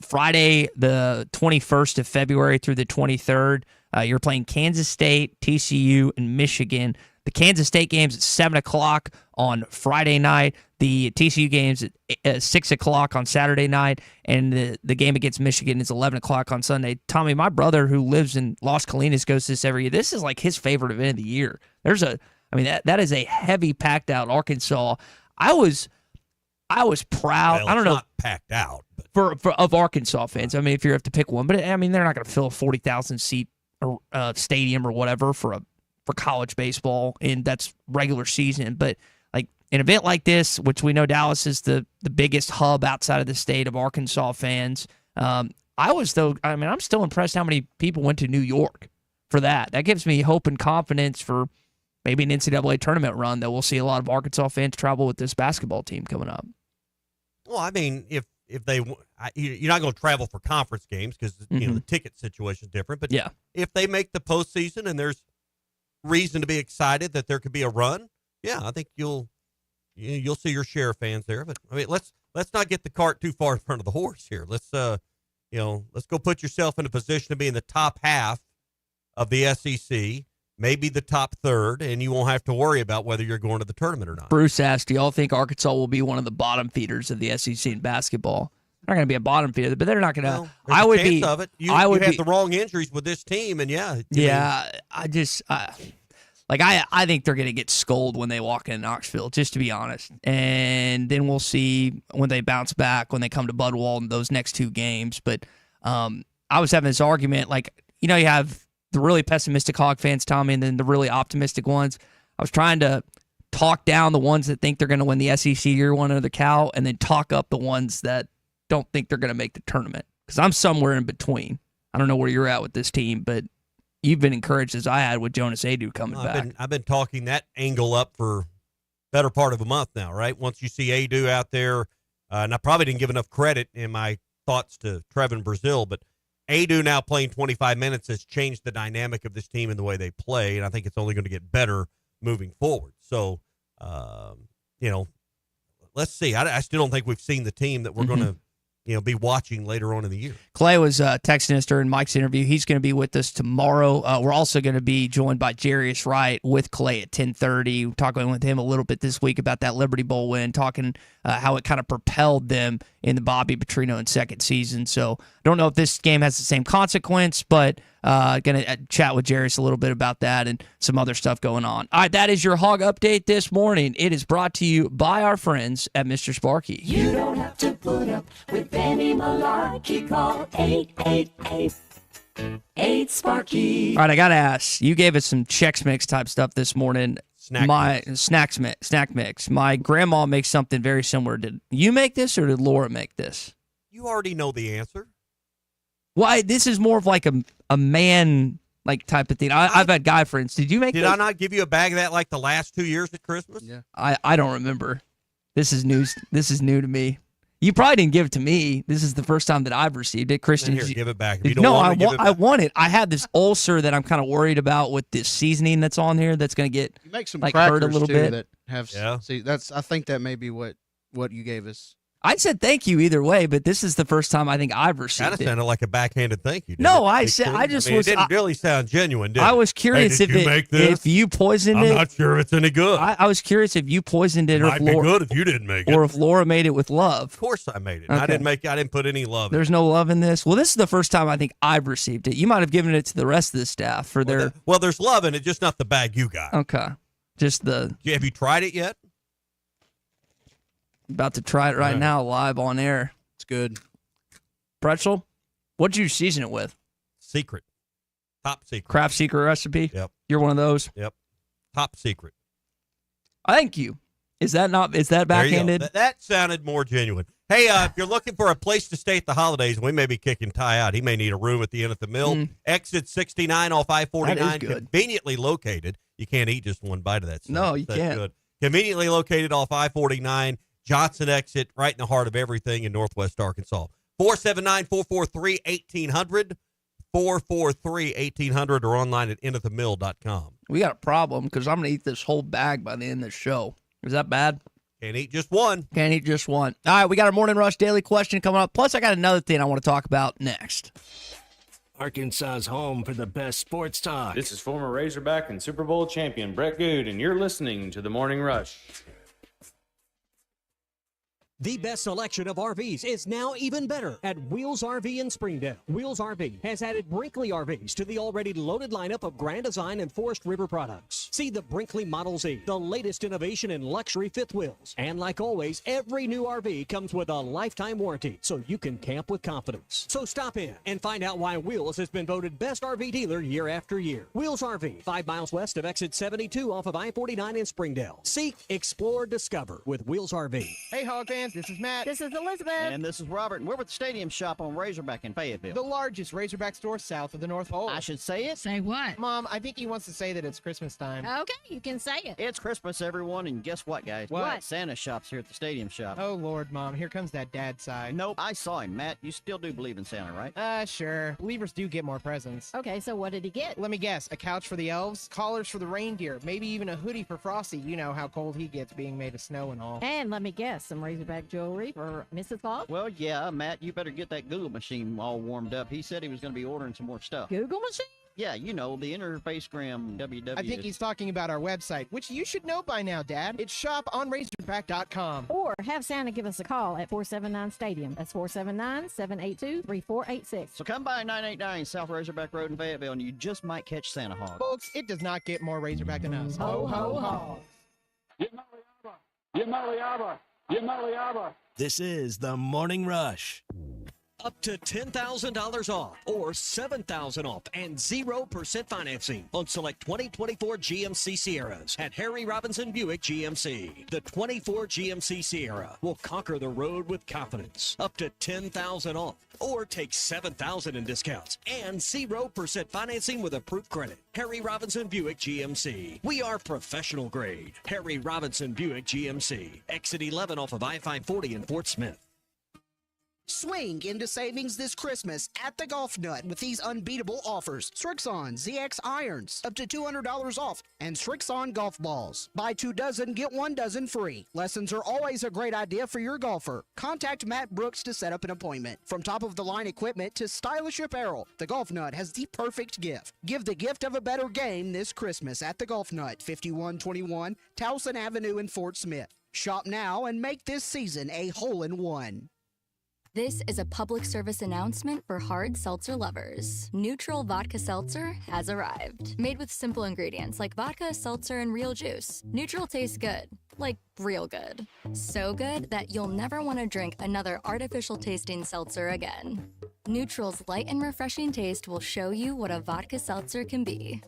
Friday, the 21st of February through the 23rd, you're playing Kansas State, TCU, and Michigan. The Kansas State game's at 7 o'clock on Friday night. The TCU game's at 6 o'clock on Saturday night. And the game against Michigan is 11 o'clock on Sunday. Tommy, my brother who lives in Las Colinas goes to this every year. This is like his favorite event of the year. That is a heavy, packed out Arkansas. I was proud. Well, I don't know. Not packed out. For of Arkansas fans. I mean, if you have to pick one. But, I mean, they're not going to fill a 40,000 seat stadium or whatever for college baseball, and that's regular season. But like an event like this, which we know Dallas is the biggest hub outside of the state of Arkansas fans. I'm still impressed how many people went to New York for that. That gives me hope and confidence for maybe an NCAA tournament run that we'll see a lot of Arkansas fans travel with this basketball team coming up. Well, I mean, if you're not going to travel for conference games because the ticket situation is different. But if they make the postseason and there's reason to be excited that there could be a run, I think you'll see your share of fans there. But I mean, let's not get the cart too far in front of the horse here. Let's let's go put yourself in a position to be in the top half of the SEC, maybe the top third, and you won't have to worry about whether you're going to the tournament or not. Bruce asked, do y'all think Arkansas will be one of the bottom feeders of the SEC in basketball? They're not going to be a bottom feeder, but they're not going to. I would be. Of it. You have the wrong injuries with this team, and I think they're going to get scolded when they walk in Knoxville, just to be honest. And then we'll see when they bounce back, when they come to Bud Walton, those next two games. But I was having this argument, you have the really pessimistic Hog fans, Tommy, and then the really optimistic ones. I was trying to talk down the ones that think they're going to win the SEC year one under the cow, and then talk up the ones that don't think they're going to make the tournament. Because I'm somewhere in between. I don't know where you're at with this team, but you've been encouraged as I had with Jonas Adu coming back. I've been talking that angle up for better part of a month now, right? Once you see Adu out there, and I probably didn't give enough credit in my thoughts to Trevin Brazile, but Adu now playing 25 minutes has changed the dynamic of this team and the way they play, and I think it's only going to get better moving forward. So, let's see. I still don't think we've seen the team that we're going to be watching later on in the year. Clay was texting us during Mike's interview. He's going to be with us tomorrow. We're also going to be joined by Jarius Wright with Clay at 10:30. We're talking with him a little bit this week about that Liberty Bowl win, talking how it kind of propelled them in the Bobby Petrino and second season. So I don't know if this game has the same consequence, but going to chat with Jarius a little bit about that and some other stuff going on. All right, that is your Hog Update this morning. It is brought to you by our friends at Mr. Sparky. You don't have to put up with any malarkey. Call 888-8-SPARKY. All right, I got to ask. You gave us some Chex Mix type stuff this morning. Snack mix. My grandma makes something very similar. Did you make this or did Laura make this? You already know the answer. Why? This is more of like a man type of thing. I've had guy friends. Did you make this? Did I not give you a bag of that the last 2 years at Christmas? Yeah. I don't remember. This is news. This is new to me. You probably didn't give it to me. This is the first time that I've received it. Christian, here, give it back. I want it. I have this ulcer that I'm kind of worried about with this seasoning that's on here. That's going to get you make some hurt a little bit. That have. See, I think that may be what you gave us. I said thank you either way, but this is the first time I think I've received it. Kind of sounded like a backhanded thank you. No, I said I just was. It didn't really sound genuine, did it? I was curious if you poisoned it. I'm not sure if it's any good. I was curious if you poisoned it, or if Laura, be good if you didn't make it, or if Laura made it with love. Of course, I made it. Okay. I didn't put any love. There's no love in this. Well, this is the first time I think I've received it. You might have given it to the rest of the staff for their. Well, there's love in it, just not the bag you got. Okay, just the. Have you tried it yet? About to try it right now, live on air. It's good. Pretzel, what'd you season it with? Secret. Top secret. Craft secret recipe? Yep. You're one of those? Yep. Top secret. Thank you. Is that backhanded? That sounded more genuine. Hey, if you're looking for a place to stay at the holidays, we may be kicking Ty out. He may need a room at the Inn at the Mill. Exit 69 off I-49, conveniently located. You can't eat just one bite of that stuff. No, you can't. Good. Conveniently located off I-49, Johnson exit, right in the heart of everything in Northwest Arkansas. 479-443-1800, 443-1800, or online at innatthemill.com. We got a problem because I'm going to eat this whole bag by the end of the show. Is that bad? Can't eat just one. Can't eat just one. All right, we got our Morning Rush Daily Question coming up. Plus, I got another thing I want to talk about next. Arkansas's home for the best sports talk. This is former Razorback and Super Bowl champion Brett Good, and you're listening to The Morning Rush. The best selection of RVs is now even better at Wheels RV in Springdale. Wheels RV has added Brinkley RVs to the already loaded lineup of Grand Design and Forest River products. See the Brinkley Model Z, the latest innovation in luxury fifth wheels. And like always, every new RV comes with a lifetime warranty, so you can camp with confidence. So stop in and find out why Wheels has been voted best RV dealer year after year. Wheels RV, 5 miles west of exit 72 off of I-49 in Springdale. Seek, explore, discover with Wheels RV. Hey, Hog fans. This is Matt. This is Elizabeth. And this is Robert. And we're with the Stadium Shop on Razorback in Fayetteville. The largest Razorback store south of the North Pole. I should say it. Say what? Mom, I think he wants to say that it's Christmas time. Okay, you can say it. It's Christmas, everyone, and guess what, guys? What? Santa shop's here at the stadium shop. Oh, Lord, Mom. Here comes that dad side. Nope, I saw him. Matt, you still do believe in Santa, right? Sure. Believers do get more presents. Okay, so what did he get? Let me guess. A couch for the elves, collars for the reindeer, maybe even a hoodie for Frosty. You know how cold he gets being made of snow and all. And let me guess, some Razorback jewelry for Mrs. Claus? Well, yeah, Matt, you better get that Google machine all warmed up. He said he was going to be ordering some more stuff. Google machine? Yeah, you know, the Interfacegram WW. I think he's talking about our website, which you should know by now, Dad. It's shoponrazorback.com. Or have Santa give us a call at 479-STADIUM. That's 479-782-3486. So come by 989 South Razorback Road in Fayetteville, and you just might catch Santa Hog. Folks, it does not get more Razorback than us. Ho, ho, ho. This is the Morning Rush. Up to $10,000 off or $7,000 off and 0% financing on select 2024 GMC Sierras at Harry Robinson Buick GMC. The 24 GMC Sierra will conquer the road with confidence. Up to $10,000 off or take $7,000 in discounts and 0% financing with approved credit. Harry Robinson Buick GMC. We are professional grade. Harry Robinson Buick GMC. Exit 11 off of I-540 in Fort Smith. Swing into savings this Christmas at the Golf Nut with these unbeatable offers. Strixon ZX irons, up to $200 off, and Strixon golf balls. Buy 2 dozen, get 1 dozen free. Lessons are always a great idea for your golfer. Contact Matt Brooks to set up an appointment. From top-of-the-line equipment to stylish apparel, the Golf Nut has the perfect gift. Give the gift of a better game this Christmas at the Golf Nut, 5121 Towson Avenue in Fort Smith. Shop now and make this season a hole-in-one. This is a public service announcement for hard seltzer lovers. Neutral Vodka Seltzer has arrived. Made with simple ingredients like vodka, seltzer, and real juice. Neutral tastes good. Like real good. So good that you'll never want to drink another artificial tasting seltzer again. Neutral's light and refreshing taste will show you what a vodka seltzer can be.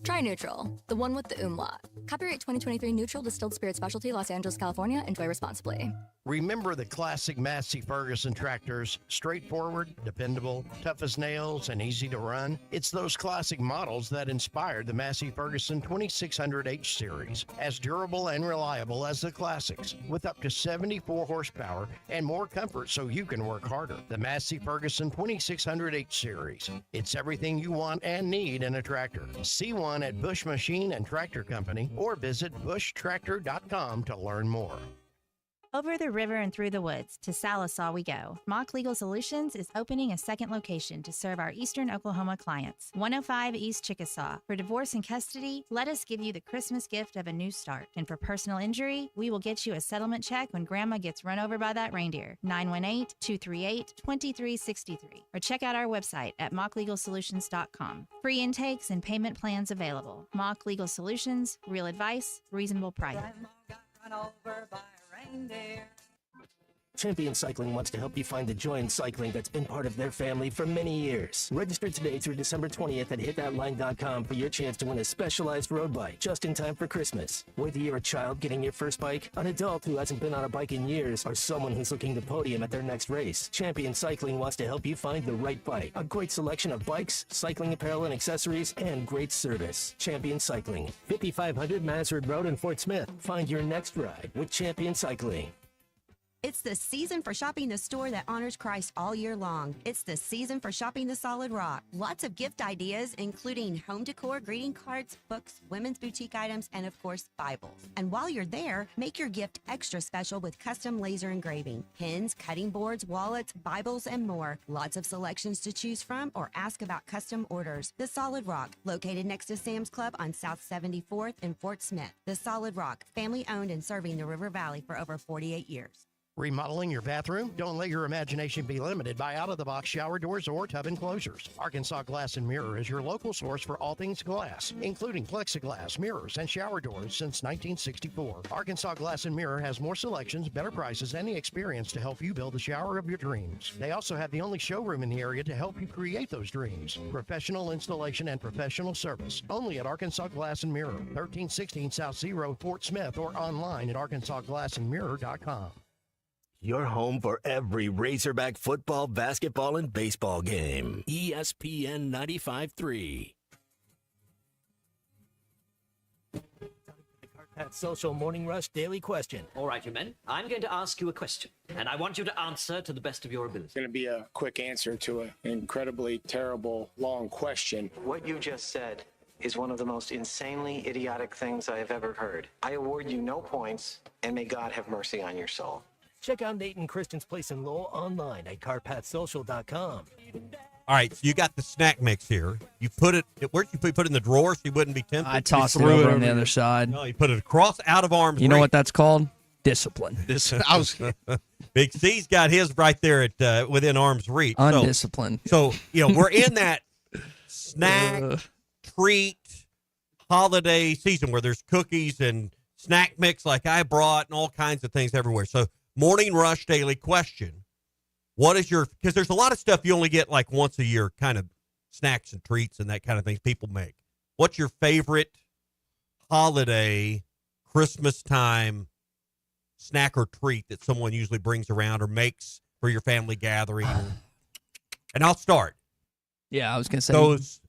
Try Neutral, the one with the umlaut. Copyright 2023 Neutral Distilled Spirit Specialty, Los Angeles, California. Enjoy responsibly. Remember the classic Massey Ferguson tractors, straightforward, dependable, tough as nails, and easy to run? It's those classic models that inspired the Massey Ferguson 2600H series, as durable and reliable as the classics, with up to 74 horsepower and more comfort so you can work harder. The Massey Ferguson 2600H series. It's everything you want and need in a tractor. See one at Bush Machine and Tractor Company or visit bushtractor.com to learn more. Over the river and through the woods, to Salisaw we go. Mock Legal Solutions is opening a second location to serve our Eastern Oklahoma clients. 105 East Chickasaw. For divorce and custody, let us give you the Christmas gift of a new start. And for personal injury, we will get you a settlement check when Grandma gets run over by that reindeer. 918-238-2363. Or check out our website at mocklegalsolutions.com. Free intakes and payment plans available. Mock Legal Solutions, real advice, reasonable price. Champion Cycling wants to help you find the joy in cycling that's been part of their family for many years. Register today through December 20th at hitthatline.com for your chance to win a specialized road bike just in time for Christmas. Whether you're a child getting your first bike, an adult who hasn't been on a bike in years, or someone who's looking to podium at their next race, Champion Cycling wants to help you find the right bike. A great selection of bikes, cycling apparel and accessories, and great service. Champion Cycling, 5500 Mazard Road in Fort Smith. Find your next ride with Champion Cycling. It's the season for shopping the store that honors Christ all year long. It's the season for shopping the Solid Rock. Lots of gift ideas, including home decor, greeting cards, books, women's boutique items, and of course, Bibles. And while you're there, make your gift extra special with custom laser engraving, pins, cutting boards, wallets, Bibles, and more. Lots of selections to choose from, or ask about custom orders. The Solid Rock, located next to Sam's Club on South 74th in Fort Smith. The Solid Rock, family owned and serving the River Valley for over 48 years. Remodeling your bathroom? Don't let your imagination be limited by out-of-the-box shower doors or tub enclosures. Arkansas Glass and Mirror is your local source for all things glass, including plexiglass, mirrors, and shower doors since 1964. Arkansas Glass and Mirror has more selections, better prices, and the experience to help you build the shower of your dreams. They also have the only showroom in the area to help you create those dreams. Professional installation and professional service. Only at Arkansas Glass and Mirror, 1316 South Zero, Fort Smith, or online at arkansasglassandmirror.com. Your home for every Razorback football, basketball, and baseball game. ESPN 95.3. Pat Social Morning Rush Daily Question. All right, you men. I'm going to ask you a question, and I want you to answer to the best of your ability. It's going to be a quick answer to an incredibly terrible, long question. What you just said is one of the most insanely idiotic things I have ever heard. I award you no points, and may God have mercy on your soul. Check out Nate and Kristen's Place in Lowell online at carpatsocial.com. All right, so you got the snack mix here. You put it, where'd you put it in the drawer so you wouldn't be tempted? I tossed it over on the other side. No, you put it across out of arm's You know reach. what that's called? Discipline. I was Big C's got his right there at within arm's reach. Undisciplined. So we're in that snack, treat, holiday season where there's cookies and snack mix like I brought and all kinds of things everywhere. So Morning Rush Daily Question. What is because there's a lot of stuff you only get like once a year, kind of snacks and treats and that kind of things people make. What's your favorite holiday, Christmas time snack or treat that someone usually brings around or makes for your family gathering? And I'll start. Yeah, I was going to say.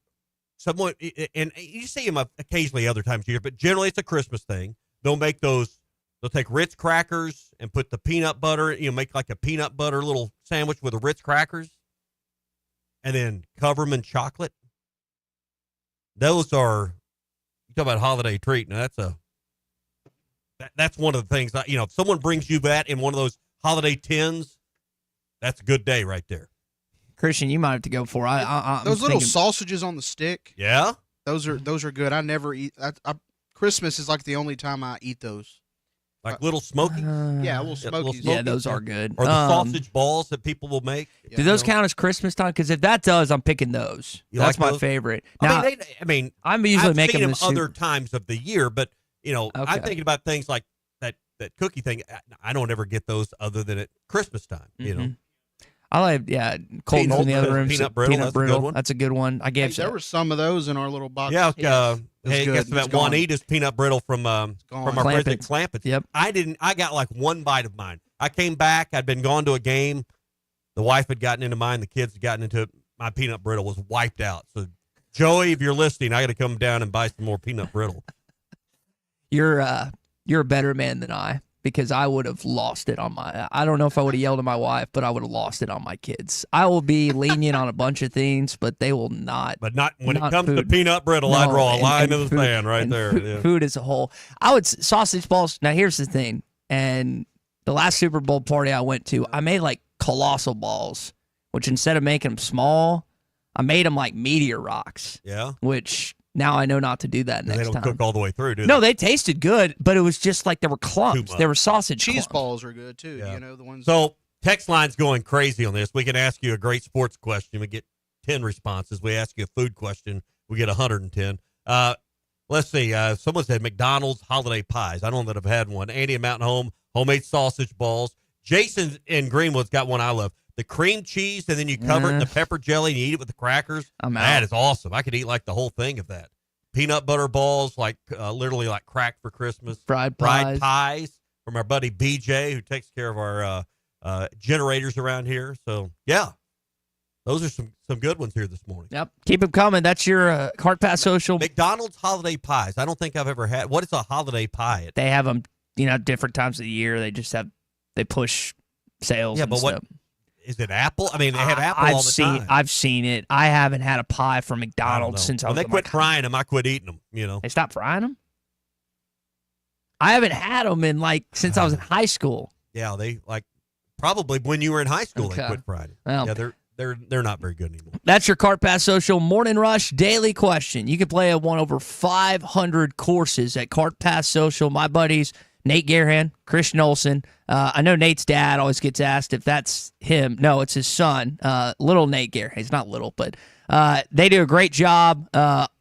Someone, and you see them occasionally other times a year, but generally it's a Christmas thing. They'll make those. They'll take Ritz crackers and put the peanut butter, make like a peanut butter little sandwich with the Ritz crackers and then cover them in chocolate. Those are, you talk about holiday treat. Now that's one of the things, if someone brings you that in one of those holiday tins, that's a good day right there. Christian, you might have to go for it. Those little sausages on the stick. Yeah. Those are good. I never eat. Christmas is like the only time I eat those. Like little smoky? Yeah, little smokies. Yeah, those are good. Or the sausage balls that people will make. Do those count as Christmas time? Because if that does, I'm picking those. That's my favorite. Now, I'm usually making them them other times of the year, but I'm thinking about things like that cookie thing. I don't ever get those other than at Christmas time. I like Colton from the other room. Peanut brittle. That's a good one. That's a good one. I gave there were some of those in our little box. Yeah, Hey, guess that Juanita's peanut brittle from our friends at Clampett. Yep. I got like one bite of mine. I came back. I'd been gone to a game. The wife had gotten into mine. The kids had gotten into it. My peanut brittle was wiped out. So, Joey, if you're listening, I got to come down and buy some more peanut brittle. You're a better man than I, because I would have lost it on I don't know if I would have yelled at my wife, but I would have lost it on my kids. I will be lenient on a bunch of things, but they will not. But not when it comes to peanut brittle, I draw a line in the sand right there. Food as a whole. Sausage balls. Now, here's the thing. And the last Super Bowl party I went to, I made like colossal balls, which instead of making them small, I made them like meteor rocks. Yeah. Which now I know not to do that next time. They don't cook all the way through, do they? No, they tasted good, but it was just like there were clumps. There were sausage cheese clumps. balls are good too. Yeah. The ones. So text line's going crazy on this. We can ask you a great sports question. We get 10 responses. We ask you a food question. We get 110. Let's see. Someone said McDonald's holiday pies. I don't know that I've had one. Andy at Mountain Home, homemade sausage balls. Jason in Greenwood's got one I love. The cream cheese, and then you cover it in the pepper jelly and you eat it with the crackers. That is awesome. I could eat like the whole thing of that. Peanut butter balls, like literally like cracked for Christmas. Fried pies from our buddy BJ, who takes care of our generators around here. So, yeah, those are some good ones here this morning. Yep. Keep them coming. That's your Cart Pass Social. McDonald's holiday pies. I don't think I've ever had. What is a holiday pie? They have them, different times of the year. They push sales. Yeah, and but stuff. what is it? Apple? I mean, they have apple all the time. I've seen it. I haven't had a pie from McDonald's since I was. They quit frying them. I quit eating them. They stopped frying them. I haven't had them since I was in high school. Yeah, they probably when you were in high school they quit frying them. Well, yeah, they're not very good anymore. That's your Cart Pass Social Morning Rush Daily Question. You can play at one over 500 courses at Cart Pass Social. My buddies Nate Gerhan, Christian Olson. I know Nate's dad always gets asked if that's him. No, it's his son, little Nate Gerhan. He's not little, but they do a great job.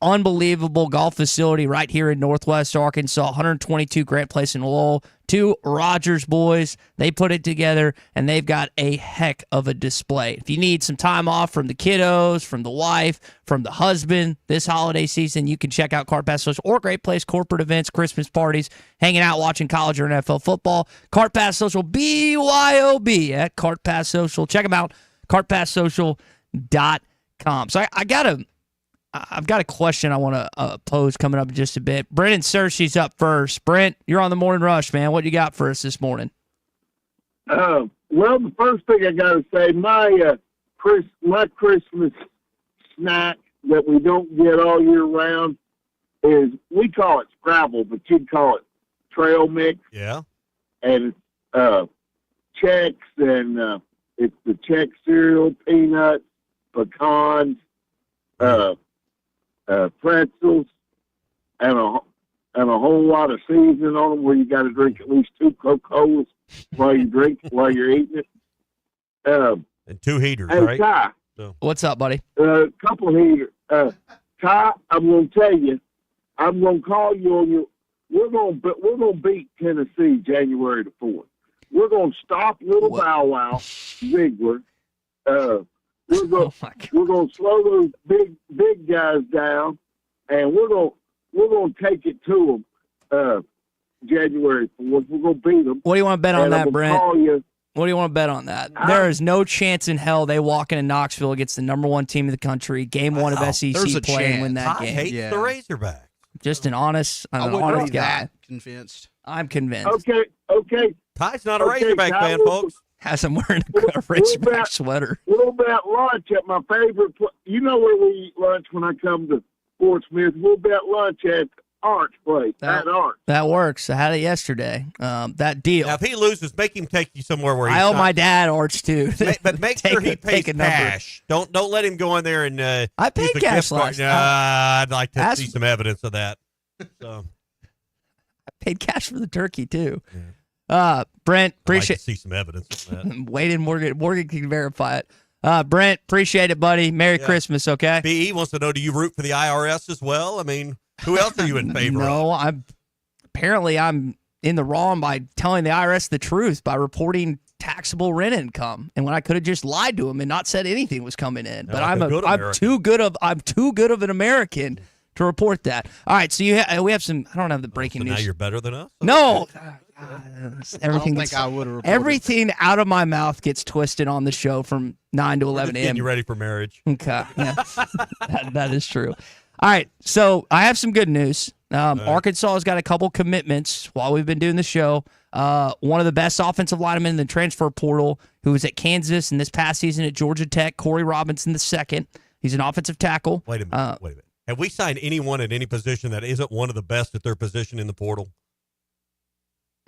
Unbelievable golf facility right here in Northwest Arkansas. 122 Grant Place in Lowell. 2 Rogers boys. They put it together, and they've got a heck of a display. If you need some time off from the kiddos, from the wife, from the husband this holiday season, you can check out Cart Pass Social or Great Place corporate events, Christmas parties, hanging out, watching college or NFL football. Cart Pass Social, BYOB at Cart Pass Social. Check them out, cartpasssocial.com. So I I've got a question I want to pose coming up in just a bit. Brennan Searcy's up first. Brent, you're on the Morning Rush, man. What you got for us this morning? Well, the first thing I got to say, my Christmas snack that we don't get all year round is, we call it Scrabble, but you'd call it trail mix. Yeah. And Chex, and it's the Chex cereal, peanuts, pecans, pretzels, and a whole lot of seasoning on them, where you got to drink at least 2 Coca-Colas while you're eating it. And 2 heaters, hey, right? Ty, What's up, buddy? Couple of heaters. Ty, I'm going to tell you, I'm going to call you on your. We're going to beat Tennessee January the 4th. We're going to stop little Bow Wow, Ziegler. We're going to slow those big guys down, and we're going to take it to them January 4th. We're going to beat them. What do you want to bet on that, Brent? Call you. What do you want to bet on that? There is no chance in hell they walk into Knoxville against the number 1 team in the country, game 1 of SEC play, and win that game. Hates the Razorback. Just an honest, I an wouldn't honest be guy. that convinced. I'm convinced. Okay. Ty's not a Razorback fan, folks. Has him wearing a Razorback sweater. What about lunch at my favorite place? You know where we eat lunch when I come to Fort Smith? What about lunch at Arch Place? At Arch. That works. I had it yesterday. That deal. Now, if he loses, make him take you somewhere where he's I owe not- my dad Arch too. But make sure he pays cash. Don't let him go in there and I paid use the cash gift card. last time. I'd like to Ask- see some evidence of that. So I paid cash for the turkey too. Brent, I'd appreciate. like to see some evidence of that. Wade and Morgan can verify it. Brent, appreciate it, buddy. Merry Christmas, okay? BE wants to know: do you root for the IRS as well? I mean, who else are you in favor of? No, I'm in the wrong by telling the IRS the truth by reporting taxable rent income, and when I could have just lied to them and not said anything was coming in. But like a good I'm American. too good of an American to report that. All right, so we have some. I don't have the breaking So news. now you're better than us? No. I Everything don't think I would have reported. Everything out of my mouth gets twisted on the show from 9 to 11 Getting a.m. you ready for marriage. Okay. Yeah. that is true. All right. So I have some good news. Arkansas has got a couple commitments while we've been doing the show. One of the best offensive linemen in the transfer portal, who was at Kansas and this past season at Georgia Tech, Corey Robinson II. He's an offensive tackle. Wait a minute. Have we signed anyone at any position that isn't one of the best at their position in the portal?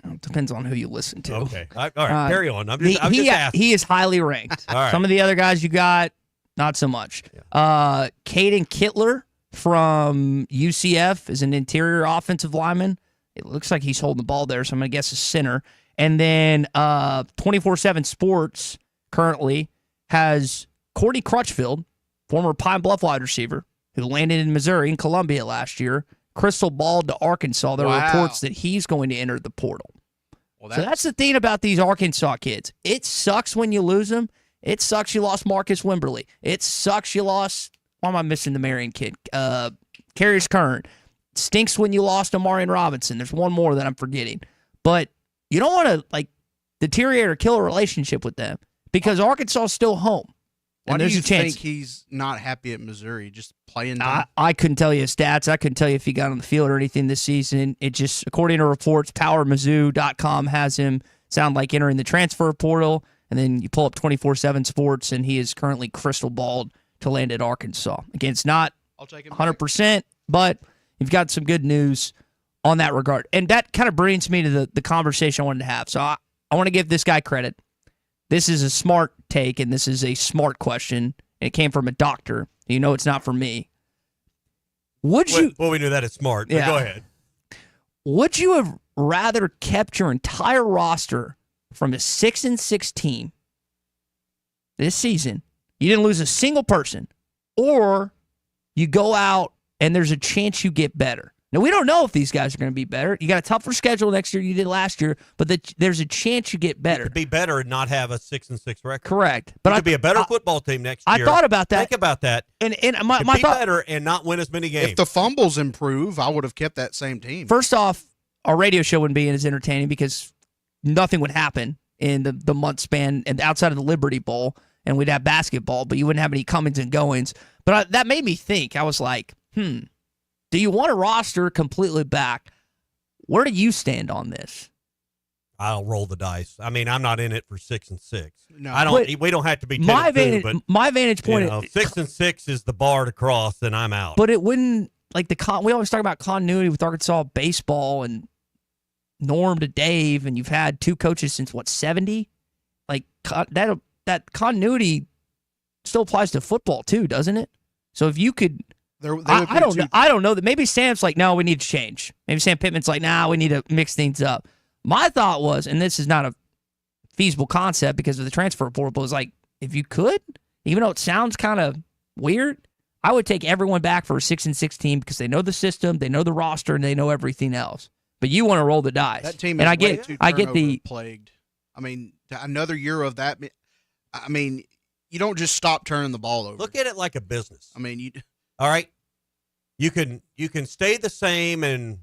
It depends on who you listen to. Okay. All right. Carry on. I'm just asking. He is highly ranked. All right. Some of the other guys you got, not so much. Caden Kittler from UCF is an interior offensive lineman. It looks like he's holding the ball there, so I'm going to guess a center. And then 24/7 Sports currently has Courtney Crutchfield, former Pine Bluff wide receiver, who landed in Missouri and Columbia last year, crystal balled to Arkansas. There are reports that he's going to enter the portal. Well, So that's the thing about these Arkansas kids. It sucks when you lose them. It sucks you lost Marcus Wimberly. It sucks you lost, why am I missing the Marion kid? Carius Kern. It stinks when you lost Amarian Robinson. There's one more that I'm forgetting. But you don't want to deteriorate or kill a relationship with them because Arkansas is still home. Why And do there's you a chance. think he's not happy at Missouri? Just playing time? I couldn't tell you his stats. I couldn't tell you if he got on the field or anything this season. It just, according to reports, PowerMizzou.com has him sound like entering the transfer portal. And then you pull up 24/7 Sports, and he is currently crystal balled to land at Arkansas. Again, it's not 100%, but you've got some good news on that regard. And that kind of brings me to the conversation I wanted to have. So I want to give this guy credit. This is a smart take, and this is a smart question. And it came from a doctor. You know it's not from me. Would you... Well, we knew that it's smart. But Yeah. go ahead. Would you have rather kept your entire roster from a 6-16 this season? You didn't lose a single person, or you go out and there's a chance you get better. Now, we don't know if these guys are going to be better. You got a tougher schedule next year than you did last year, but there's a chance you get better. To be better and not have a 6-6 record. Correct. But could be a better football team next I year. thought about that. Think about that. And my Could be thought, better and not win as many games. If the fumbles improve, I would have kept that same team. first off, our radio show wouldn't be as entertaining because nothing would happen in the month span and outside of the Liberty Bowl, and we'd have basketball, but you wouldn't have any comings and goings. But that made me think. I was like, do you want a roster completely back? Where do you stand on this? I'll roll the dice. I mean, I'm not in it for 6-6. No, I don't. We don't have to be 10-2, but my vantage point. You know, 6-6 is the bar to cross, then I'm out. But it wouldn't like we always talk about continuity with Arkansas baseball and Norm to Dave, and you've had two coaches since what 70. Like that continuity still applies to football too, doesn't it? So if you could. I don't know that maybe Sam's like, no, we need to change. Maybe Sam Pittman's like, nah, we need to mix things up. My thought was, and this is not a feasible concept because of the transfer portal, but it was like, if you could, even though it sounds kind of weird, I would take everyone back for a 6-6 team because they know the system, they know the roster, and they know everything else. But you want to roll the dice. That team and is I get the plagued. I mean, another year of that. I mean, you don't just stop turning the ball over. Look at it like a business. I mean, all right, you can stay the same and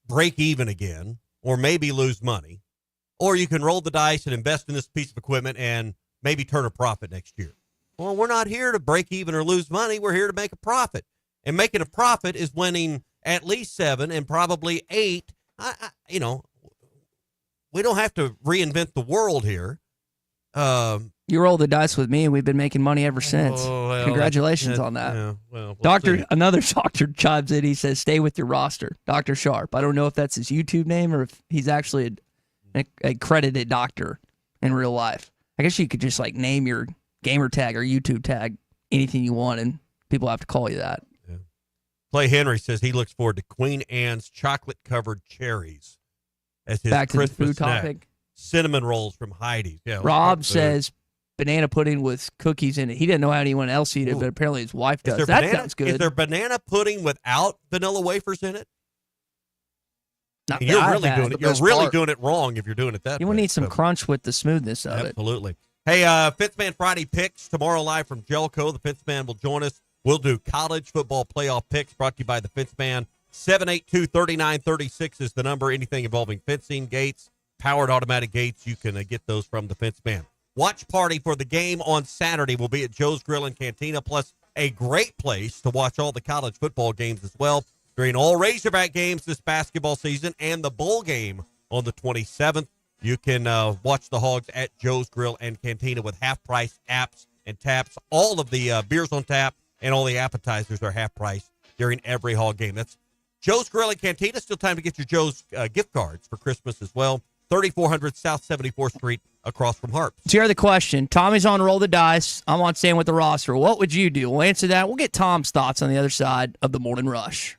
break even again, or maybe lose money, or you can roll the dice and invest in this piece of equipment and maybe turn a profit next year. Well, we're not here to break even or lose money. We're here to make a profit, and making a profit is winning at least 7 and probably 8. We don't have to reinvent the world here. You roll the dice with me, and we've been making money ever since. Well, Congratulations on that. Yeah, well, Another doctor chimes in. He says, "Stay with your roster, Dr. Sharp." I don't know if that's his YouTube name or if he's actually a credited doctor in real life. I guess you could just like name your gamer tag or YouTube tag anything you want, and people have to call you that. Yeah. Clay Henry says he looks forward to Queen Anne's chocolate-covered cherries as his Back to Christmas the food snack. topic. Cinnamon rolls from Heidi's. Yeah, Rob says banana pudding with cookies in it. He didn't know how anyone else eat it, but apparently his wife does. That sounds good. Is there banana pudding without vanilla wafers in it? Not You're that really bad. doing it. You're really doing it wrong if you're doing it that way. You will need some crunch with the smoothness of it. Absolutely. Hey, Fifth Man Friday picks tomorrow live from Jelco. The Fifth Man will join us. We'll do college football playoff picks brought to you by the Fifth Man. 782-3936 is the number. Anything involving fencing, gates, powered automatic gates, you can get those from the Fence Man. Watch party for the game on Saturday will be at Joe's Grill and Cantina, plus a great place to watch all the college football games as well during all Razorback games this basketball season and the bowl game on the 27th. You can watch the Hogs at Joe's Grill and Cantina with half-price apps and taps. All of the beers on tap and all the appetizers are half-price during every Hog game. That's Joe's Grill and Cantina. Still time to get your Joe's gift cards for Christmas as well. 3400 South 74th Street across from Harps. So here's the question. Tommy's on Roll the Dice. I'm on Staying with the Roster. What would you do? We'll answer that. We'll get Tom's thoughts on the other side of the morning rush.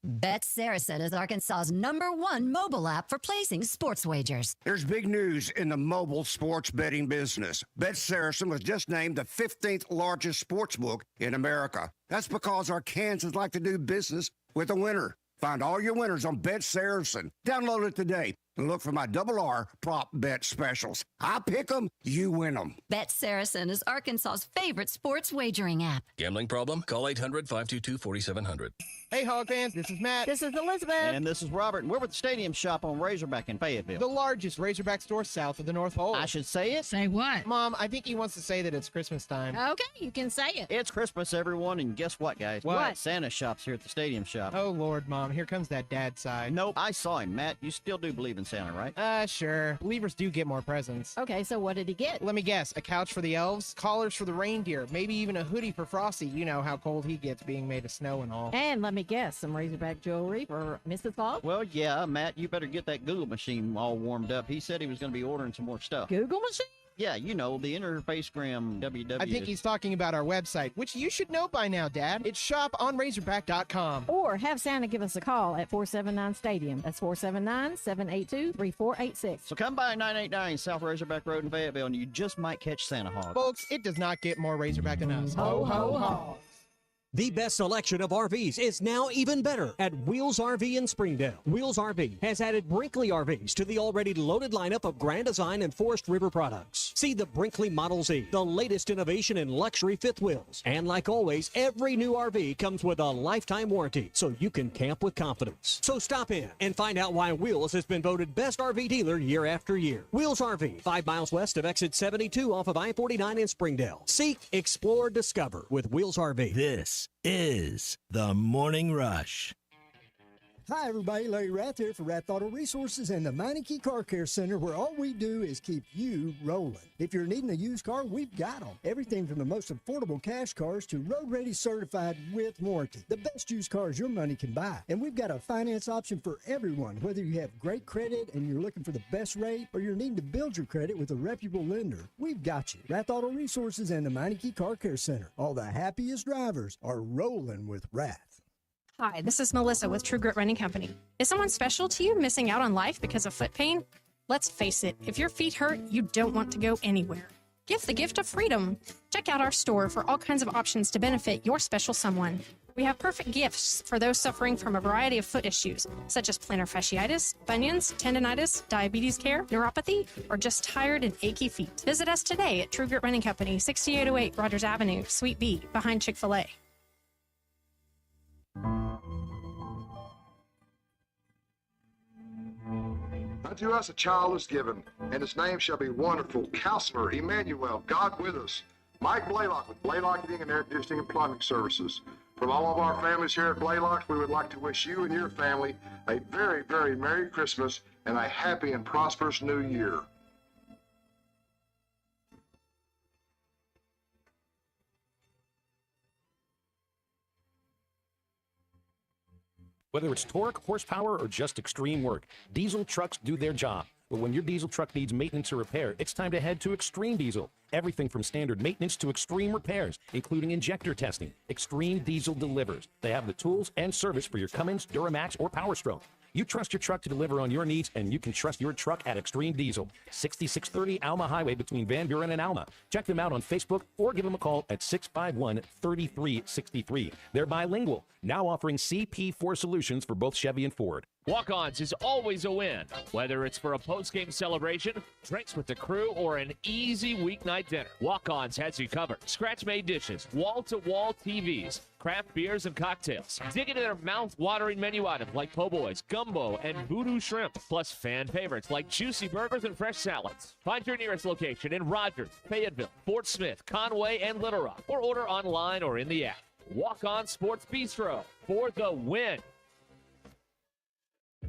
Bet Saracen is Arkansas's #1 mobile app for placing sports wagers. There's big news in the mobile sports betting business. Bet Saracen was just named the 15th largest sports book in America. That's because our Kansans like to do business with a winner. Find all your winners on Bet Saracen. Download it today and look for my RR prop bet specials. I pick them, you win them. Bet Saracen is Arkansas's favorite sports wagering app. Gambling problem? Call 800-522-4700. Hey, Hog fans, this is Matt. This is Elizabeth. And this is Robert, and we're with the Stadium Shop on Razorback in Fayetteville. The largest Razorback store south of the North Pole. I should say it? Say what? Mom, I think he wants to say that it's Christmas time. Okay, you can say it. It's Christmas, everyone, and guess what, guys? What? Santa shop's here at the Stadium Shop. Oh, Lord, Mom, here comes that dad side. Nope, I saw him, Matt. You still do believe in Santa, right? Sure. Believers do get more presents. Okay, so what did he get? Let me guess. A couch for the elves, collars for the reindeer, maybe even a hoodie for Frosty. You know how cold he gets being made of snow and all. And let me guess, some Razorback jewelry for Mrs. Claus? Well, yeah, Matt, you better get that Google machine all warmed up. He said he was going to be ordering some more stuff. Google machine? Yeah, you know, the Interfacegram WW. I think he's talking about our website, which you should know by now, Dad. It's shoponrazorback.com. Or have Santa give us a call at 479-STADIUM. That's 479-782-3486. So come by 989 South Razorback Road in Fayetteville, and you just might catch Santa Hog. Folks, it does not get more Razorback than us. Ho, ho, ho. The best selection of RVs is now even better at Wheels RV in Springdale. Wheels RV has added Brinkley RVs to the already loaded lineup of Grand Design and Forest River products. See the Brinkley Model Z, the latest innovation in luxury fifth wheels. And like always, every new RV comes with a lifetime warranty, so you can camp with confidence. So stop in and find out why Wheels has been voted best RV dealer year after year. Wheels RV, 5 miles west of exit 72 off of I-49 in Springdale. Seek, explore, discover with Wheels RV. This is the Morning Rush. Hi, everybody. Larry Rath here for Rath Auto Resources and the Meineke Car Care Center, where all we do is keep you rolling. If you're needing a used car, we've got them. Everything from the most affordable cash cars to road-ready certified with warranty. The best used cars your money can buy. And we've got a finance option for everyone, whether you have great credit and you're looking for the best rate or you're needing to build your credit with a reputable lender. We've got you. Rath Auto Resources and the Meineke Car Care Center. All the happiest drivers are rolling with Rath. Hi, this is Melissa with True Grit Running Company. Is someone special to you missing out on life because of foot pain? Let's face it, if your feet hurt, you don't want to go anywhere. Give the gift of freedom. Check out our store for all kinds of options to benefit your special someone. We have perfect gifts for those suffering from a variety of foot issues, such as plantar fasciitis, bunions, tendonitis, diabetes care, neuropathy, or just tired and achy feet. Visit us today at True Grit Running Company, 6808 Rogers Avenue, Suite B, behind Chick-fil-A. Unto us a child is given, and his name shall be Wonderful, Counselor, Emmanuel, God with us. Mike Blaylock with Blaylock Heating and Air Conditioning and Plumbing Services. From all of our families here at Blaylock, we would like to wish you and your family a very, very Merry Christmas and a happy and prosperous New Year. Whether it's torque, horsepower, or just extreme work, diesel trucks do their job. But when your diesel truck needs maintenance or repair, it's time to head to Extreme Diesel. Everything from standard maintenance to extreme repairs, including injector testing. Extreme Diesel delivers. They have the tools and service for your Cummins, Duramax, or Power Stroke. You trust your truck to deliver on your needs, and you can trust your truck at Extreme Diesel. 6630 Alma Highway between Van Buren and Alma. Check them out on Facebook or give them a call at 651-3363. They're bilingual, now offering CP4 solutions for both Chevy and Ford. Walk-Ons is always a win, whether it's for a post-game celebration, drinks with the crew, or an easy weeknight dinner. Walk-Ons has you covered. Scratch-made dishes, wall-to-wall TVs, craft beers and cocktails. Dig into their mouth-watering menu items like po' boys, gumbo, and voodoo shrimp, plus fan favorites like juicy burgers and fresh salads. Find your nearest location in Rogers, Fayetteville, Fort Smith, Conway, and Little Rock, or order online or in the app. Walk-On Sports Bistro for the win.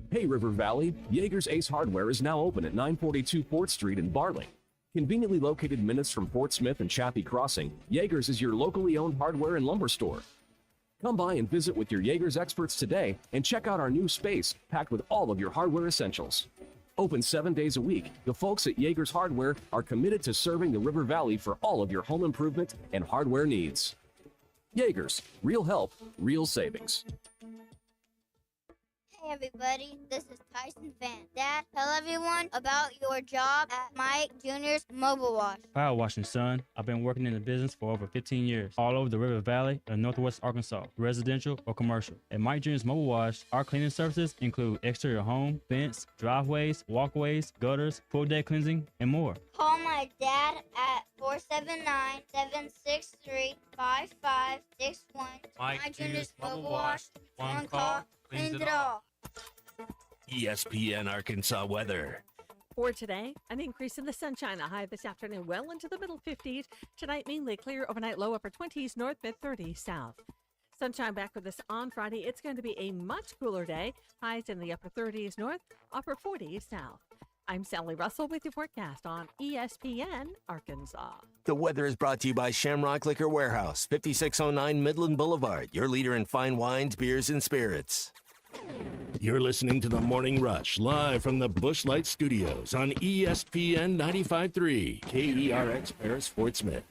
Hey River Valley, Yeager's Ace Hardware is now open at 942 4th Street in Barling. Conveniently located minutes from Fort Smith and Chappie Crossing, Yeager's is your locally owned hardware and lumber store. Come by and visit with your Yeager's experts today and check out our new space packed with all of your hardware essentials. Open 7 days a week, the folks at Yeager's Hardware are committed to serving the River Valley for all of your home improvement and hardware needs. Yeager's, real help, real savings. Hey everybody, this is Tyson Van. Dad, tell everyone about your job at Mike Jr.'s Mobile Wash. Power washing, son. I've been working in the business for over 15 years, all over the River Valley and Northwest Arkansas, residential or commercial. At Mike Jr.'s Mobile Wash, our cleaning services include exterior home, fence, driveways, walkways, gutters, full deck cleansing, and more. Call my dad at 479-763-5561. Mike Jr.'s Mobile Wash. One call, cleans it all. ESPN Arkansas weather. For today, an increase in the sunshine, a high this afternoon well into the middle 50s. Tonight, mainly clear, overnight low upper 20s, north mid 30s south. Sunshine back with us on Friday. It's going to be a much cooler day. Highs in the upper 30s north, upper 40s south. I'm Sally Russell with your forecast on ESPN Arkansas. The weather is brought to you by Shamrock Liquor Warehouse, 5609 Midland Boulevard, your leader in fine wines, beers, and spirits. You're listening to The Morning Rush, live from the Busch Light Studios on ESPN 95.3, KERX Paris, Fort Smith.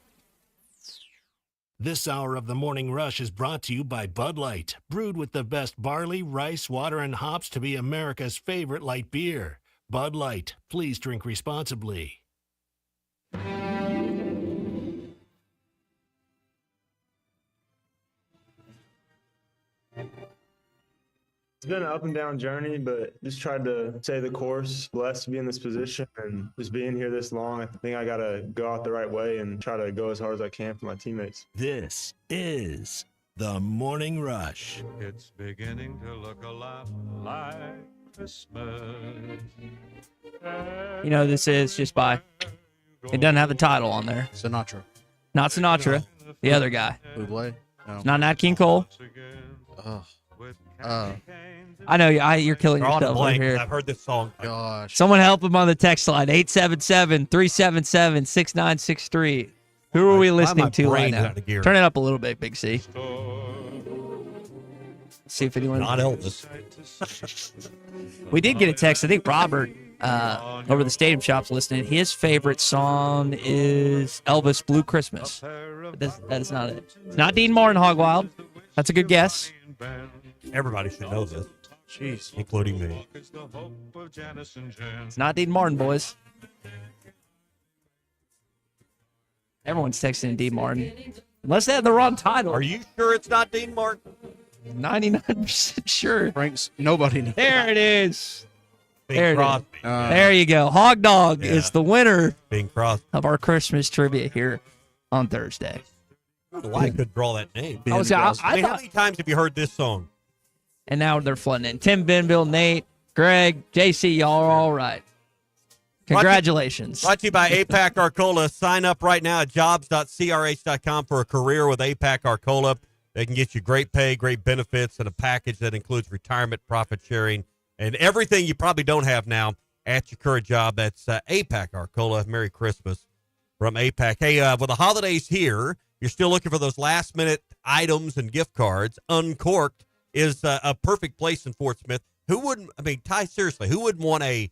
This hour of The Morning Rush is brought to you by Bud Light, brewed with the best barley, rice, water, and hops to be America's favorite light beer. Bud Light, please drink responsibly. It's been an up and down journey, but just tried to stay the course. Blessed to be in this position and just being here this long. I think I got to go out the right way and try to go as hard as I can for my teammates. This is the Morning Rush. It's beginning to look a lot like Christmas. You know, this is just by. It doesn't have the title on there. Sinatra. Not Sinatra. The other guy. Bublé. No. It's not Nat King Cole. I know you're killing Drawing a yourself over blank. here. I've heard this song. Gosh. Someone help him on the text line, 877-377-6963. Who are we listening to right brain's now? out of gear. Turn it up a little bit, Big C. See if anyone. Not Elvis. We did get a text. I think Robert over the Stadium Shop's listening. His favorite song is Elvis Blue Christmas. But that is not it. It's not Dean Martin, Hog Wild. That's a good guess. Everybody should know this. Jeez. Including me. It's not Dean Martin, boys. Everyone's texting Dean Martin. Unless they have the wrong title. Are you sure it's not Dean Martin? 99% sure. Frank's, nobody knows. There it is. Bing There it is. Crosby. There you go. Hog Dog is the winner Bing Crosby. of our Christmas trivia here on Thursday. I don't know why I could draw that name. I was- I- I mean, how thought- many times have you heard this song? And now they're flooding in. Tim Benville, Nate, Greg, JC, y'all are all right. Congratulations. Brought to you by APAC Arcola. Sign up right now at jobs.crh.com for a career with APAC Arcola. They can get you great pay, great benefits, and a package that includes retirement, profit sharing, and everything you probably don't have now at your current job. That's APAC Arcola. Merry Christmas from APAC. Hey, with the holidays here, you're still looking for those last-minute items and gift cards. Uncorked is a perfect place in Fort Smith. Who wouldn't, I mean, Ty, seriously, who wouldn't want a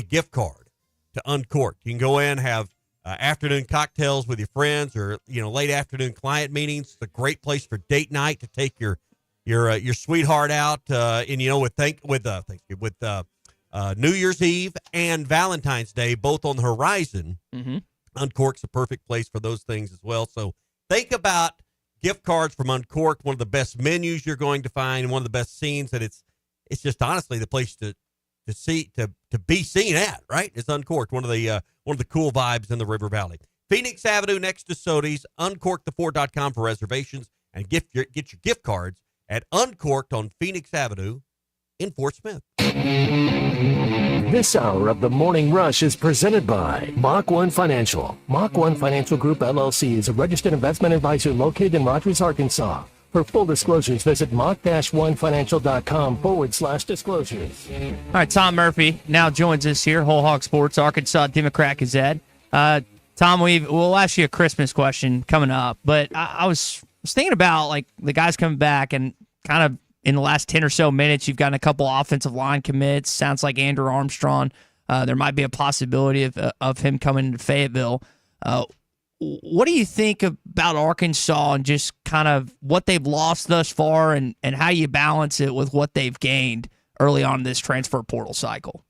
gift card to Uncorked? You can go in, have afternoon cocktails with your friends, or late afternoon client meetings. It's a great place for date night to take your sweetheart out. And with New Year's Eve and Valentine's Day both on the horizon, Uncorked's a perfect place for those things as well. So think about gift cards from Uncorked. One of the best menus you're going to find, one of the best scenes, and it's just honestly the place to be seen at, right? It's Uncorked, one of the cool vibes in the River Valley. Phoenix Avenue next to Sody's, uncorkthefort.com for reservations, and get your gift cards at Uncorked on Phoenix Avenue in Fort Smith. This hour of the Morning Rush is presented by Mach 1 Financial. Mach 1 Financial Group, LLC is a registered investment advisor located in Rogers, Arkansas. For full disclosures, visit mach-1financial.com/disclosures. All right, Tom Murphy now joins us here, Whole Hog Sports, Arkansas Democrat Gazette. Tom, we'll ask you a Christmas question coming up, but I was thinking about like the guys coming back, and kind of in the last 10 or so minutes, you've gotten a couple offensive line commits. Sounds like Andrew Armstrong. There might be a possibility of him coming to Fayetteville. What do you think about Arkansas and just kind of what they've lost thus far, and how you balance it with what they've gained early on in this transfer portal cycle?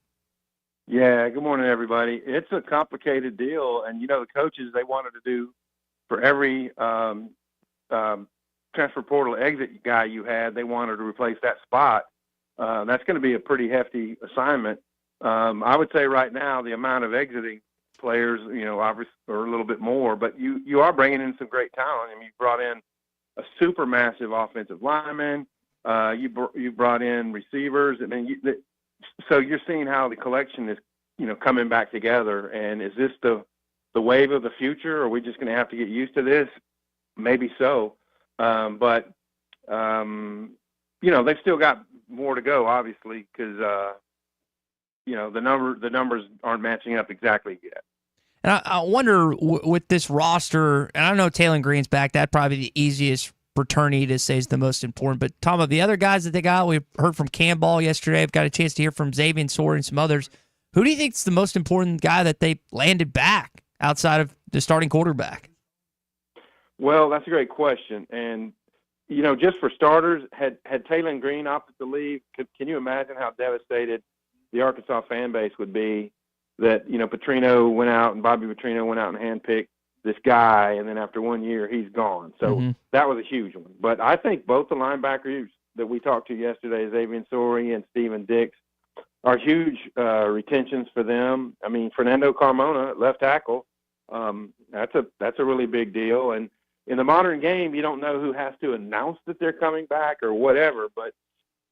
Yeah, good morning, everybody. It's a complicated deal, and the coaches, they wanted to do for every transfer portal exit guy you had, they wanted to replace that spot. That's going to be a pretty hefty assignment. I would say right now the amount of exiting players, obviously, are a little bit more, but you are bringing in some great talent. I mean, you brought in a super massive offensive lineman. You brought in receivers, and then so you're seeing how the collection is, coming back together. And is this the wave of the future? Or are we just going to have to get used to this? Maybe so. But they've still got more to go, obviously, because the numbers aren't matching up exactly yet. And I wonder with this roster, and I know Taylor Green's back. That'd probably be the easiest returnee to say is the most important. But Tom, of the other guys that they got, we heard from Cam Ball yesterday. I've got a chance to hear from Xavier Sword and some others. Who do you think is the most important guy that they landed back outside of the starting quarterback? Well, that's a great question. And, just for starters, had Taylor Green opted to leave, can you imagine how devastated the Arkansas fan base would be that, Petrino went out and Bobby Petrino went out and handpicked this guy, and then after 1 year, he's gone. So that was a huge one. But I think both the linebackers that we talked to yesterday, Xavier Sori and Steven Dix, are huge retentions for them. I mean, Fernando Carmona, left tackle, that's a really big deal. And in the modern game, you don't know who has to announce that they're coming back or whatever. But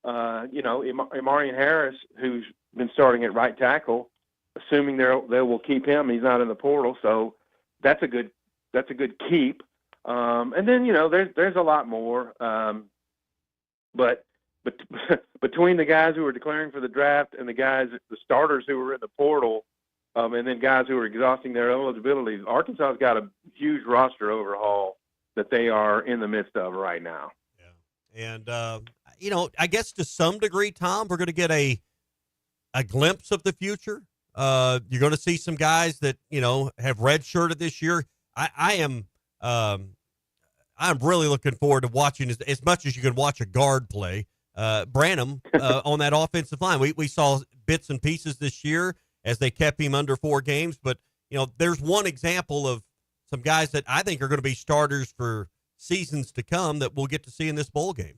Imarian Harris, who's been starting at right tackle, assuming they will keep him, he's not in the portal, so that's a good keep. And then there's a lot more. But between the guys who are declaring for the draft and the starters who are in the portal, and then guys who are exhausting their eligibility, Arkansas's got a huge roster overhaul that they are in the midst of right now. Yeah. And, I guess to some degree, Tom, we're going to get a glimpse of the future. You're going to see some guys that, have redshirted this year. I'm really looking forward to watching as much as you can watch a guard play. Branham on that offensive line. We saw bits and pieces this year as they kept him under 4 games. But, there's one example of some guys that I think are going to be starters for seasons to come that we'll get to see in this bowl game.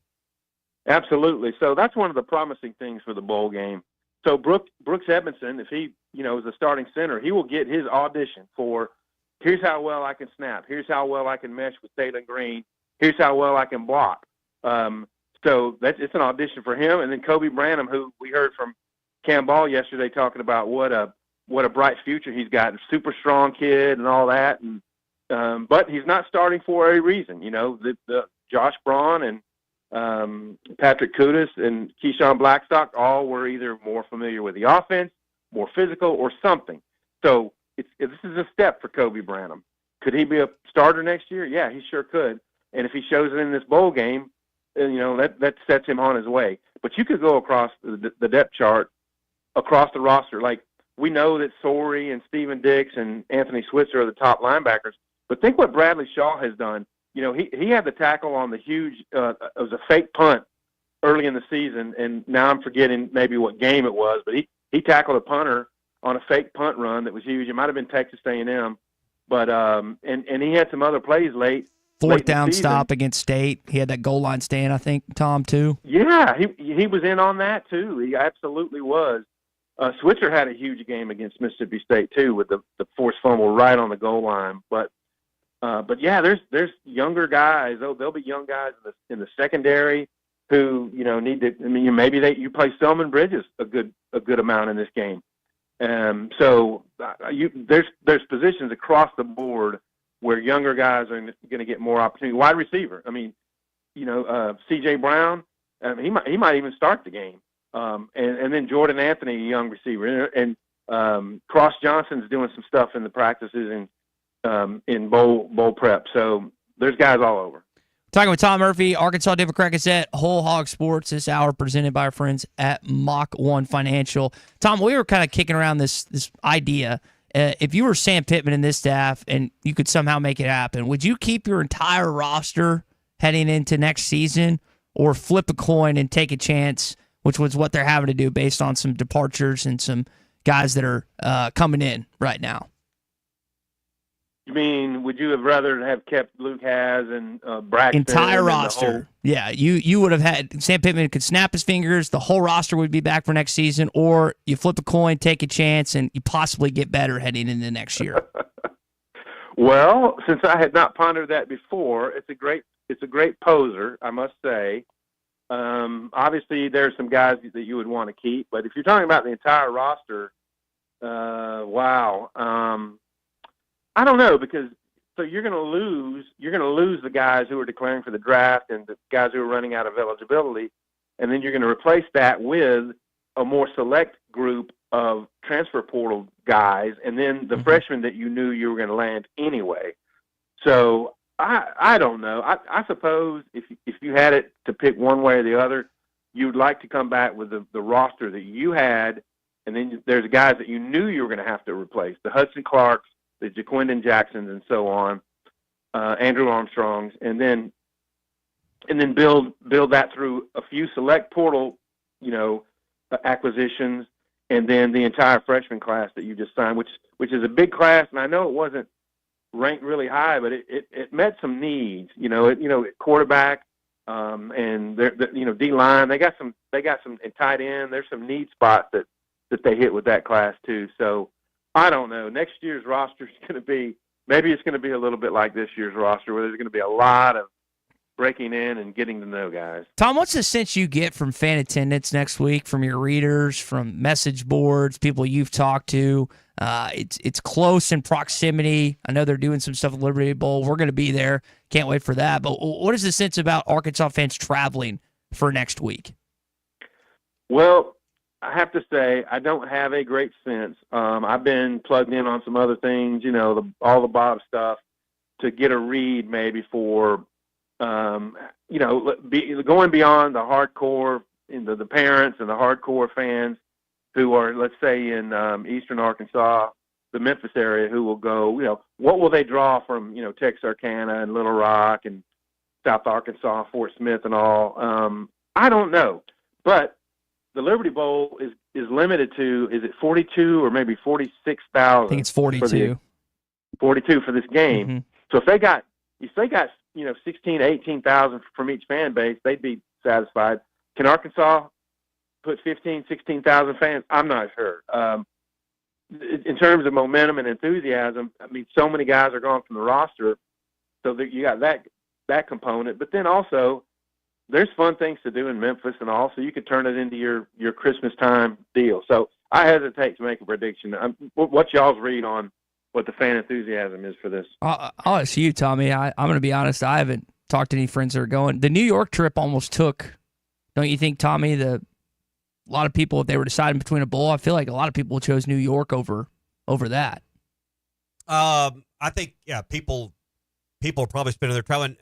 Absolutely. So that's one of the promising things for the bowl game. So Brooks Edmondson, if he, is a starting center, he will get his audition for here's how well I can snap. Here's how well I can mesh with Taylor Green. Here's how well I can block. So it's an audition for him. And then Kobe Branham, who we heard from Cam Ball yesterday talking about what a bright future he's got, a super strong kid and all that. And but he's not starting for a reason. The Josh Braun and Patrick Kudus and Keyshawn Blackstock all were either more familiar with the offense, more physical, or something. So this is a step for Kobe Branham. Could he be a starter next year? Yeah, he sure could. And if he shows it in this bowl game, that sets him on his way. But you could go across the depth chart, across the roster. Like, we know that Sori and Steven Dix and Anthony Switzer are the top linebackers. But think what Bradley Shaw has done. He had the tackle on the huge it was a fake punt early in the season, and now I'm forgetting maybe what game it was, but he tackled a punter on a fake punt run that was huge. It might have been Texas A&M, but and he had some other plays late. Fourth down stop against State. He had that goal line stand, I think, Tom, too. Yeah, he was in on that, too. He absolutely was. Switzer had a huge game against Mississippi State, too, with the forced fumble right on the goal line. But yeah, there's younger guys. There'll be young guys in the secondary who need to. I mean, maybe you play Selman Bridges a good amount in this game. So there's positions across the board where younger guys are going to get more opportunity. Wide receiver. I mean, C.J. Brown. He might even start the game. And then Jordan Anthony, a young receiver, and Cross Johnson's doing some stuff in the practices and in bowl prep. So there's guys all over. Talking with Tom Murphy, Arkansas Democrat Gazette, Whole Hog Sports this hour, presented by our friends at Mach 1 Financial. Tom, we were kind of kicking around this idea. If you were Sam Pittman in this staff and you could somehow make it happen, would you keep your entire roster heading into next season, or flip a coin and take a chance, which was what they're having to do based on some departures and some guys that are coming in right now? You mean, would you have rather have kept Luke Haas and Braxton? Entire roster. Yeah, you would have had Sam Pittman could snap his fingers. The whole roster would be back for next season, or you flip a coin, take a chance, and you possibly get better heading into next year. Well, since I had not pondered that before, it's a great poser, I must say. Obviously, there's some guys that you would want to keep, but if you're talking about the entire roster, wow. I don't know, because so you're going to lose the guys who are declaring for the draft and the guys who are running out of eligibility, and then you're going to replace that with a more select group of transfer portal guys, and then the freshmen that you knew you were going to land anyway. So I don't know. I suppose if you had it to pick one way or the other, you'd like to come back with the roster that you had, and then there's guys that you knew you were going to have to replace, the Hudson Clarks, the Jaquindon Jacksons, and so on, Andrew Armstrongs, and then build that through a few select portal, acquisitions, and then the entire freshman class that you just signed, which is a big class, and I know it wasn't ranked really high, but it met some needs. At quarterback, And they're D line. They got some in tight end. There's some need spots that they hit with that class too. So I don't know. Next year's roster is going to be, maybe it's going to be a little bit like this year's roster, where there's going to be a lot of breaking in and getting to know guys. Tom, what's the sense you get from fan attendance next week, from your readers, from message boards, people you've talked to? It's close in proximity. I know they're doing some stuff at Liberty Bowl. We're going to be there. Can't wait for that. But what is the sense about Arkansas fans traveling for next week? Well, I have to say I don't have a great sense. I've been plugged in on some other things, all the Bob stuff, to get a read maybe for going beyond the hardcore, the parents and the hardcore fans who are, let's say, in eastern Arkansas, the Memphis area, who will go, what will they draw from, Texarkana and Little Rock and South Arkansas, Fort Smith and all. I don't know. But the Liberty Bowl is limited to, is it 42 or maybe 46,000? I think it's 42. 42 for this game. Mm-hmm. So if they got 16,000 to 18,000 from each fan base, they'd be satisfied. Can Arkansas put 15,000, 16,000 fans? I'm not sure. In terms of momentum and enthusiasm, I mean, so many guys are gone from the roster, so that you got that component. But then also, there's fun things to do in Memphis, and also you could turn it into your Christmas time deal. So I hesitate to make a prediction. What's y'all's read on what the fan enthusiasm is for this? I'll ask you, Tommy. I'm going to be honest. I haven't talked to any friends that are going. The New York trip almost took, don't you think, Tommy, a lot of people, if they were deciding between a bowl, I feel like a lot of people chose New York over that. I think, people are probably spending their time.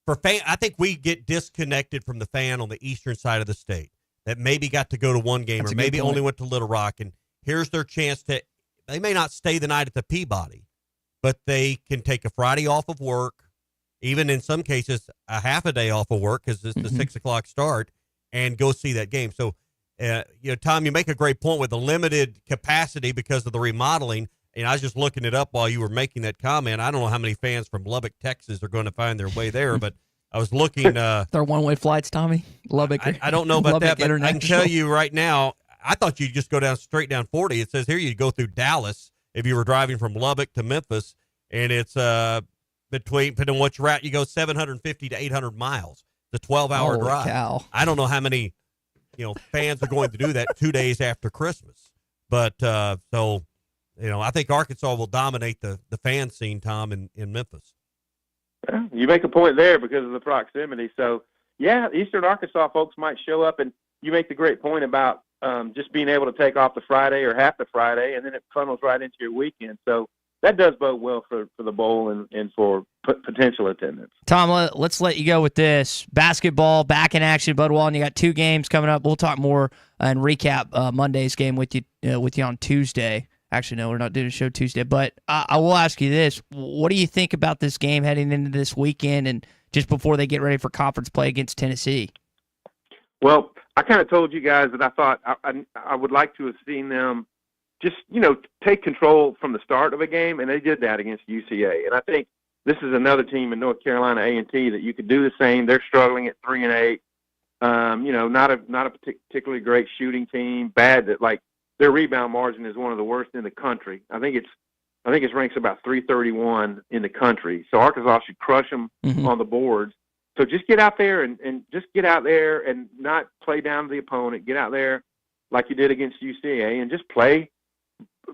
For fan, I think we get disconnected from the fan on the eastern side of the state that maybe got to go to one game, or maybe only went to Little Rock, and here's their chance to. They may not stay the night at the Peabody, but they can take a Friday off of work, even in some cases a half a day off of work because it's the 6 o'clock start, and go see that game. So, Tom, you make a great point with the limited capacity because of the remodeling. And I was just looking it up while you were making that comment. I don't know how many fans from Lubbock, Texas are going to find their way there, but I was looking. They're one-way flights, Tommy? Lubbock. I don't know about Lubbock that, but I can tell you right now, I thought you'd just go straight down 40. It says here you go through Dallas if you were driving from Lubbock to Memphis, and it's depending on which route you go, 750 to 800 miles. It's a 12-hour drive. Cow. I don't know how many fans are going to do that 2 days after Christmas, but I think Arkansas will dominate the fan scene, Tom, in Memphis. You make a point there because of the proximity. So, yeah, Eastern Arkansas folks might show up, and you make the great point about just being able to take off the Friday or half the Friday, and then it funnels right into your weekend. So that does bode well for the bowl and for potential attendance. Tom, let's let you go with this. Basketball back in action, Bud Walton. You got 2 games coming up. We'll talk more and recap Monday's game with you on Tuesday. Actually, no, we're not doing a show Tuesday. But I will ask you this. What do you think about this game heading into this weekend and just before they get ready for conference play against Tennessee? Well, I kind of told you guys that I thought I would like to have seen them just, take control from the start of a game, and they did that against UCA. And I think this is another team in North Carolina A&T that you could do the same. They're struggling at 3-8. Not a particularly great shooting team. Bad that their rebound margin is one of the worst in the country. I think it's ranks about 331 in the country. So Arkansas should crush them on the boards. So just get out there and just get out there and not play down to the opponent. Get out there like you did against UCA and just play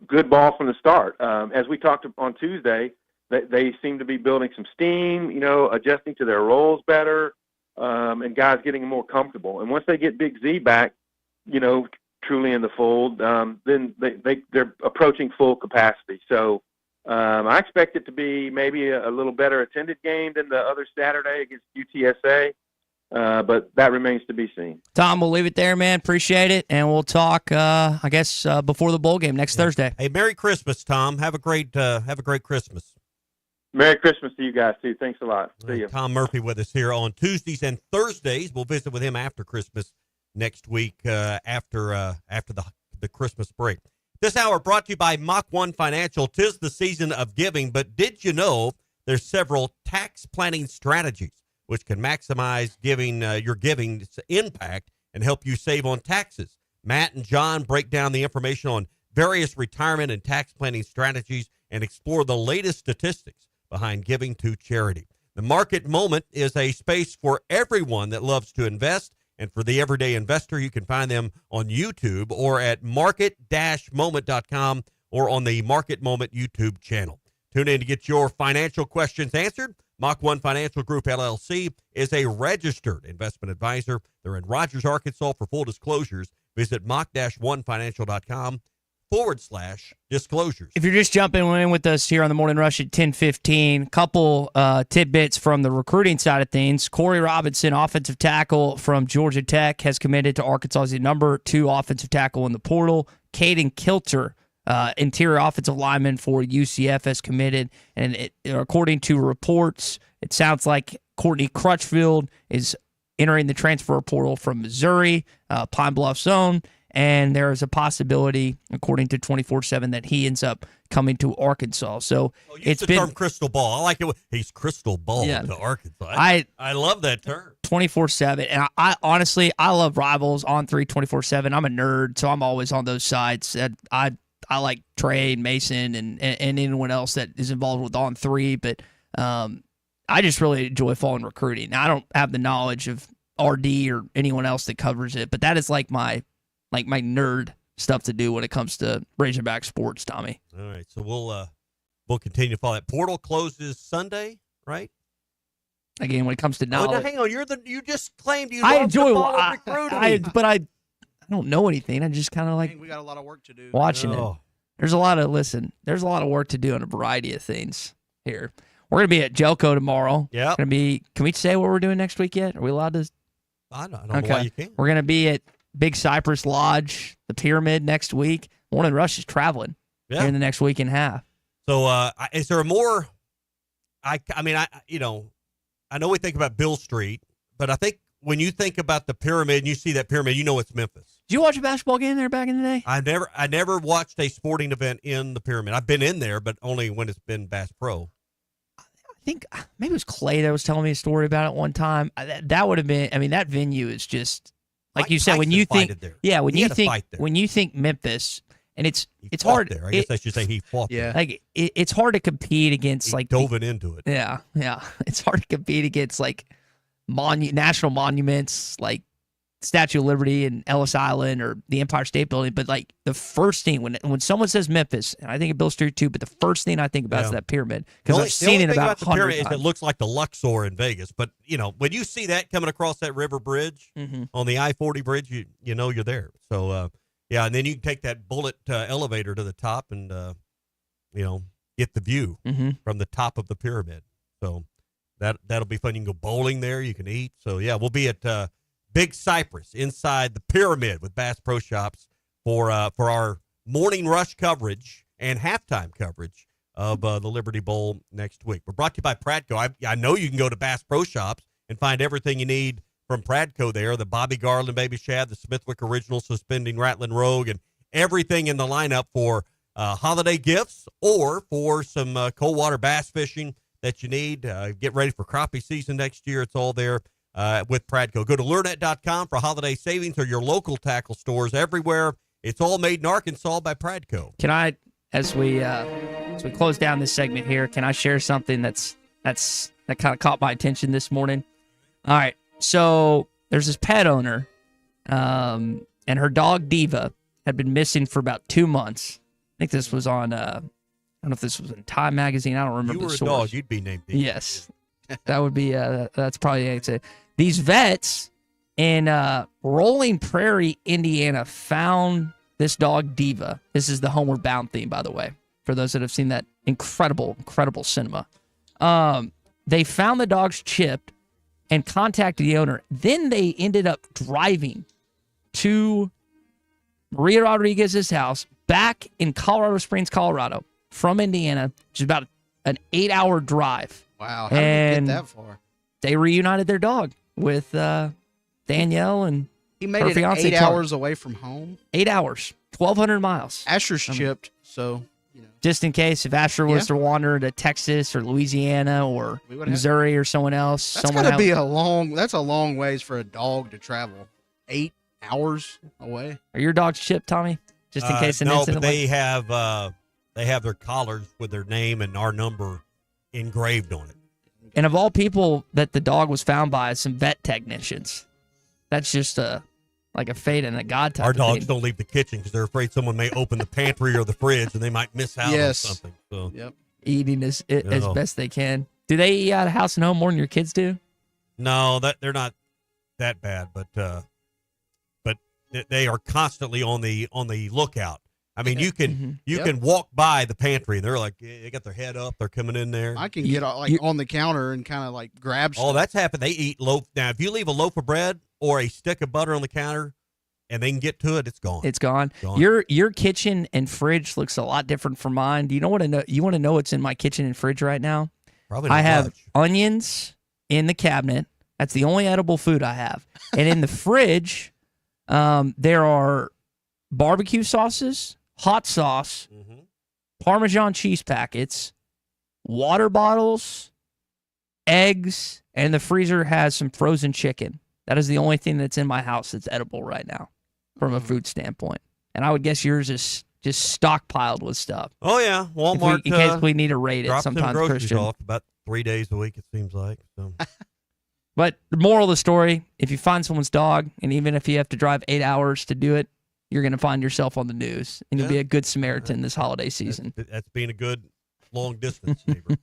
good ball from the start. As we talked on Tuesday, they seem to be building some steam, adjusting to their roles better, and guys getting more comfortable. And once they get Big Z back, truly in the fold, then they're approaching full capacity. So I expect it to be maybe a little better attended game than the other Saturday against UTSA, but that remains to be seen. Tom, we'll leave it there, man. Appreciate it, and we'll talk, before the bowl game next Thursday. Hey, Merry Christmas, Tom. Have a great Christmas. Merry Christmas to you guys, too. Thanks a lot. See you. Tom Murphy with us here on Tuesdays and Thursdays. We'll visit with him after Christmas next week, after the Christmas break. This hour brought to you by Mach 1 Financial. 'Tis the season of giving, but did you know there's several tax planning strategies which can maximize your giving's impact and help you save on taxes. Matt and John break down the information on various retirement and tax planning strategies and explore the latest statistics behind giving to charity. The Market Moment is a space for everyone that loves to invest, and for the everyday investor, you can find them on YouTube or at market-moment.com or on the Market Moment YouTube channel. Tune in to get your financial questions answered. Mach 1 Financial Group, LLC, is a registered investment advisor. They're in Rogers, Arkansas. For full disclosures, visit mach-1financial.com/disclosures. If you're just jumping in with us here on the Morning Rush at 10:15, couple tidbits from the recruiting side of things. Corey Robinson, offensive tackle from Georgia Tech, has committed to Arkansas as the number 2 offensive tackle in the portal. Caden Kilter, interior offensive lineman for UCF, has committed. And according to reports, it sounds like Courtney Crutchfield is entering the transfer portal from Missouri, Pine Bluff zone. And there is a possibility, according to 24/7, that he ends up coming to Arkansas. So it's been term crystal ball. I like it. He's crystal ball to Arkansas. I love that term. 24/7. And I honestly, I love Rivals on 3 24/7. I'm a nerd, so I'm always on those sides. I like Trey and Mason and anyone else that is involved with On 3, but I just really enjoy following recruiting. Now, I don't have the knowledge of RD or anyone else that covers it, but that is like my nerd stuff to do when it comes to Razorback sports, Tommy. All right, so we'll continue to follow that. Portal closes Sunday, right? Again, when it comes to knowledge. Oh, hang on, you just claimed you I love enjoy to follow recruiting. but I don't know anything. I just kind of like we got a lot of work to do. Watching it. There's a lot of work to do on a variety of things here. We're gonna be at Jelco tomorrow. Yeah. Can we say what we're doing next week yet? Are we allowed to? I don't know why you can't. We're gonna be at Big Cypress Lodge, the Pyramid, next week. Morning Rush is traveling here in the next week and a half. So, is there a more? I know we think about Bill Street, but I think when you think about the Pyramid and you see that pyramid, you know it's Memphis. Did you watch a basketball game there back in the day? I never watched a sporting event in the Pyramid. I've been in there, but only when it's been Bass Pro. I think maybe it was Clay that was telling me a story about it one time. That would have been. I mean, that venue is just. Like you said, when you think, when you think Memphis, and it's hard. There, I guess I should say he fought. Yeah, like it's hard to compete against. He dove into it. Yeah, it's hard to compete against like national monuments like Statue of Liberty and Ellis Island or the Empire State Building. But like the first thing when someone says Memphis, and I think of Bill Street too, but the first thing I think about is that pyramid because I've seen it about 100 times. It looks like the Luxor in Vegas, but when you see that coming across that river bridge on the I-40 bridge, you know you're there. So and then you can take that bullet elevator to the top and get the view from the top of the pyramid. So that'll be fun. You can go bowling there. You can eat. So we'll be at Big Cypress inside the Pyramid with Bass Pro Shops for our Morning Rush coverage and halftime coverage of the Liberty Bowl next week. We're brought to you by Pradco. I know you can go to Bass Pro Shops and find everything you need from Pradco there, the Bobby Garland Baby Shad, the Smithwick Original Suspending Rattling Rogue, and everything in the lineup for holiday gifts or for some cold water bass fishing that you need. Get ready for crappie season next year. It's all there. With Pradco. Go to LureNet.com for holiday savings or your local tackle stores everywhere. It's all made in Arkansas by Pradco. Can I, as we close down this segment here, can I share something that kind of caught my attention this morning? All right, so there's this pet owner, and her dog Diva had been missing for about 2 months. I think this was on, I don't know if this was in Time Magazine. I don't remember the source. You were a dog, you'd be named Diva. Yes. That would be, that's probably it. These vets in Rolling Prairie, Indiana, found this dog Diva. This is the Homeward Bound theme, by the way, for those that have seen that incredible cinema. They found the dog's chipped and contacted the owner. Then they ended up driving to Maria Rodriguez's house back in Colorado Springs, Colorado, from Indiana, which is about an 8-hour drive. Wow, how did they get that far? They reunited their dog with Danielle and he made her it fiance, 8 hours away from home. 8 hours, 1,200 miles. Asher's chipped, so Just in case if Asher was to wander to Texas or Louisiana or Missouri or someone else. That's got to be that's a long ways for a dog to travel. 8 hours away. Are your dogs chipped, Tommy? Just in case an no, incident. but they have their collars with their name and our number engraved on it. And of all people that the dog was found by, some vet technicians. That's just like a fate and a God type Our of dogs thing. don't leave the kitchen because they're afraid someone may open the pantry or the fridge and they might miss out on something. So. Yep. Eating as best they can. Do they eat out of house and home more than your kids do? No, they're not that bad, but they are constantly on the lookout. I mean, you can can walk by the pantry and they're like, they got their head up, they're coming in there. I can get on the counter and kind of like grab stuff. Oh, that's happened. They eat loaf. Now, if you leave a loaf of bread or a stick of butter on the counter and they can get to it, it's gone. It's gone. Your kitchen and fridge looks a lot different from mine. Do you want to know what's in my kitchen and fridge right now? Probably not I have much. onions in the cabinet. That's the only edible food I have. And in the fridge, there are barbecue sauces, hot sauce, Parmesan cheese packets, water bottles, eggs, and the freezer has some frozen chicken. That is the only thing that's in my house that's edible right now from a food standpoint. And I would guess yours is just stockpiled with stuff. Oh, yeah. Walmart. In case we need to rate it drops them sometimes, groceries Christian. off about 3 days a week, it seems like. So. But the moral of the story, if you find someone's dog, and even if you have to drive 8 hours to do it, you're going to find yourself on the news, and you'll be a good Samaritan this holiday season. That's being a good long-distance neighbor.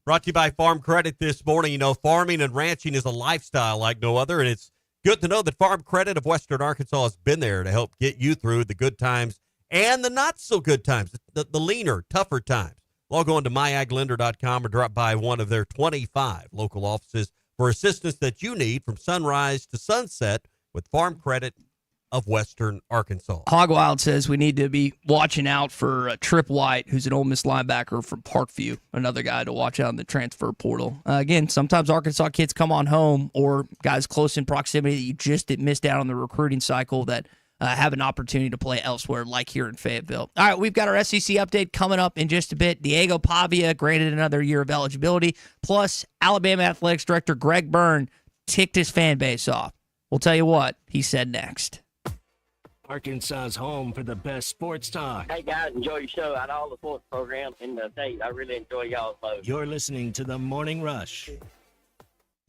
Brought to you by Farm Credit this morning. You know, farming and ranching is a lifestyle like no other, and it's good to know that Farm Credit of Western Arkansas has been there to help get you through the good times and the not-so-good times, the leaner, tougher times. Log on to myaglender.com or drop by one of their 25 local offices for assistance that you need from sunrise to sunset with Farm Credit of Western Arkansas. Hogwild says we need to be watching out for Trip White, who's an Ole Miss linebacker from Parkview, another guy to watch out in the transfer portal. Again, sometimes Arkansas kids come on home or guys close in proximity that you just missed out on the recruiting cycle that have an opportunity to play elsewhere, like here in Fayetteville. All right, we've got our SEC update coming up in just a bit. Diego Pavia granted another year of eligibility, plus Alabama Athletics Director Greg Byrne ticked his fan base off. We'll tell you what he said next. Arkansas's home for the best sports talk. Hey, guys, enjoy your show. Out of all the sports programs in the state, I really enjoy y'all's most. You're listening to The Morning Rush.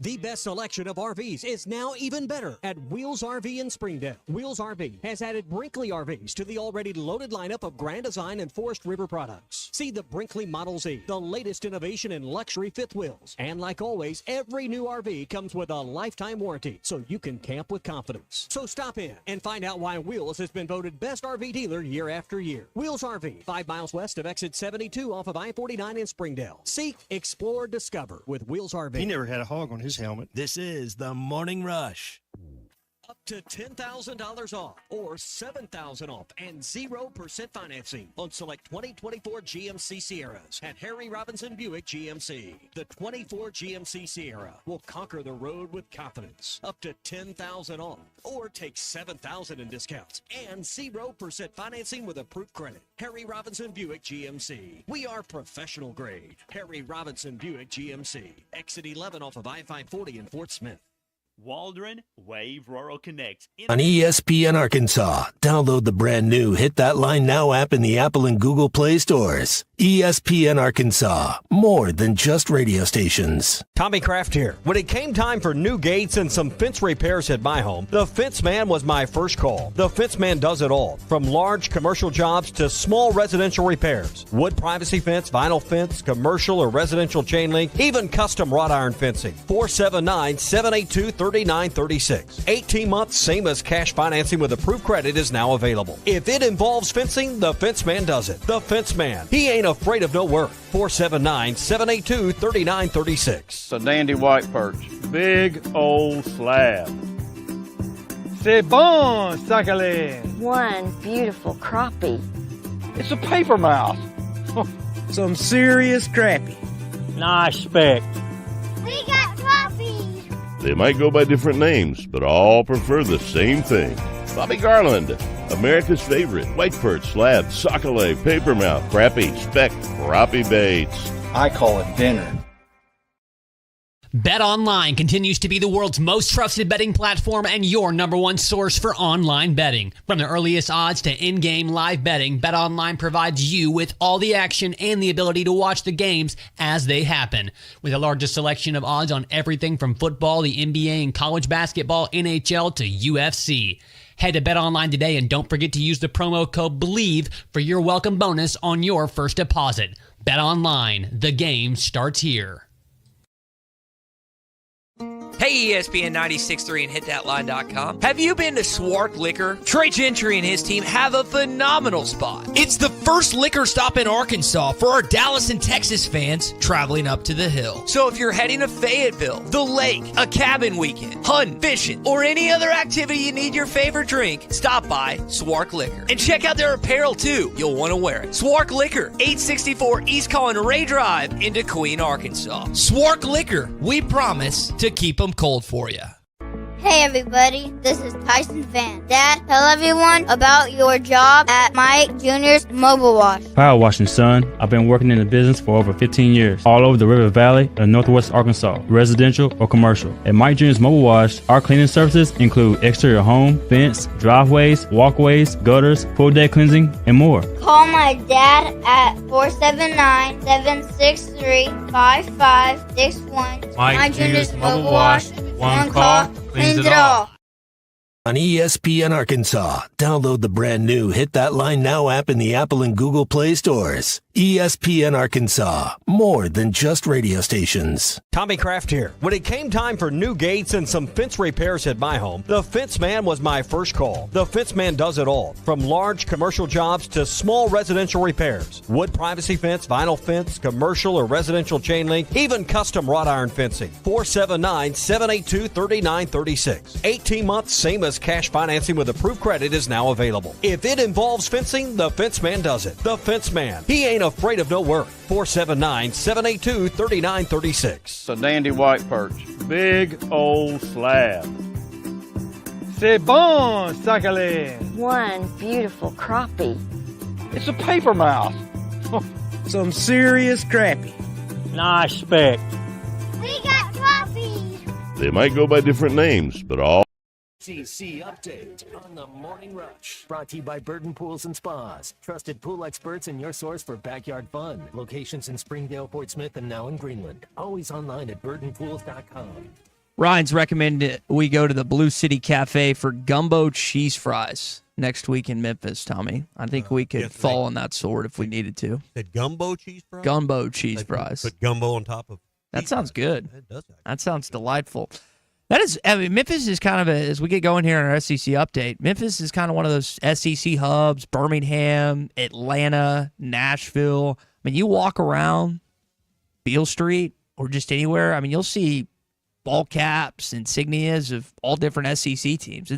The best selection of RVs is now even better at Wheels RV in Springdale. Wheels RV has added Brinkley RVs to the already loaded lineup of Grand Design and Forest River products. See the Brinkley Model Z, the latest innovation in luxury fifth wheels. And like always, every new RV comes with a lifetime warranty, so you can camp with confidence. So stop in and find out why Wheels has been voted best RV dealer year after year. Wheels RV, 5 miles west of exit 72 off of I-49 in Springdale. Seek, explore, discover with Wheels RV. He never had a hog on his helmet. This is The Morning Rush. Up to $10,000 off or $7,000 off and 0% financing on select 2024 GMC Sierras at Harry Robinson Buick GMC. The 24 GMC Sierra will conquer the road with confidence. Up to $10,000 off or take $7,000 in discounts and 0% financing with approved credit. Harry Robinson Buick GMC. We are professional grade. Harry Robinson Buick GMC. Exit 11 off of I-540 in Fort Smith. Waldron Wave Rural Connect. On ESPN Arkansas, download the brand new Hit That Line Now app in the Apple and Google Play stores. ESPN Arkansas, more than just radio stations. Tommy Kraft here. When it came time for new gates and some fence repairs at my home, the Fence Man was my first call. The Fence Man does it all, from large commercial jobs to small residential repairs. Wood privacy fence, vinyl fence, commercial or residential chain link, even custom wrought iron fencing. 479-782-3936. 18 months, same as cash financing with approved credit is now available. If it involves fencing, the Fence Man does it. The Fence Man. He ain't afraid of no work. 479-782-3936. It's a dandy white perch. Big old slab. C'est bon, Sakhalin. One beautiful crappie. It's a paper mouth. Some serious crappie. Nice speck. We got crappies. They might go by different names, but all prefer the same thing. Bobby Garland, America's favorite, white perch, slab, sockeye, papermouth, crappie, speck, crappie baits. I call it dinner. BetOnline continues to be the world's most trusted betting platform and your number one source for online betting. From the earliest odds to in-game live betting, BetOnline provides you with all the action and the ability to watch the games as they happen. With the largest selection of odds on everything from football, the NBA, and college basketball, NHL to UFC. Head to BetOnline today and don't forget to use the promo code BELIEVE for your welcome bonus on your first deposit. BetOnline, the game starts here. Hey, ESPN 96.3 and hitthatline.com. Have you been to Swark Liquor? Trey Gentry and his team have a phenomenal spot. It's the first liquor stop in Arkansas for our Dallas and Texas fans traveling up to the hill. So if you're heading to Fayetteville, the lake, a cabin weekend, hunting, fishing, or any other activity you need your favorite drink, stop by Swark Liquor. And check out their apparel too. You'll want to wear it. Swark Liquor, 864 East Colin Ray Drive in Queen, Arkansas. Swark Liquor, we promise to keep them cold for you. Hey everybody, this is Tyson Van. Dad, tell everyone about your job at Mike Jr.'s Mobile Wash. Power washing, son. I've been working in the business for over 15 years, all over the River Valley and Northwest Arkansas, residential or commercial. At Mike Jr.'s Mobile Wash, our cleaning services include exterior home, fence, driveways, walkways, gutters, pool deck cleansing, and more. Call my dad at 479-763-5561. Mike Jr.'s Mobile Wash. One call, cleans it all. On ESPN Arkansas, download the brand new Hit That Line Now app in the Apple and Google Play stores. ESPN Arkansas, more than just radio stations. Tommy Kraft here. When it came time for new gates and some fence repairs at my home, the Fence Man was my first call. The Fence Man does it all, from large commercial jobs to small residential repairs. Wood privacy fence, vinyl fence, commercial or residential chain link, even custom wrought iron fencing. 479-782-3936. 18 months, same as cash financing with approved credit is now available. If it involves fencing, the Fence Man does it. The Fence Man. He ain't afraid of no work. 479-782-3936. It's a dandy white perch. Big old slab. C'est bon, sacalé. One beautiful crappie. It's a paper mouth. Some serious crappie. Nice speck. We got trophies. They might go by different names, but all. CC Update on the Morning Rush. Brought to you by Burton Pools and Spas. Trusted pool experts and your source for backyard fun. Locations in Springdale, Fort Smith, and now in Greenland. Always online at burtonpools.com. Ryan's recommended we go to the Blue City Cafe for gumbo cheese fries next week in Memphis, Tommy. I think we could fall on that sword if we needed to. Said gumbo cheese fries? Gumbo cheese fries. Put gumbo on top of that. Sounds good. It does. That sounds delightful. That is, I mean, Memphis is kind of as we get going here in our SEC update, Memphis is kind of one of those SEC hubs, Birmingham, Atlanta, Nashville. I mean, you walk around Beale Street or just anywhere, I mean, you'll see ball caps, insignias of all different SEC teams.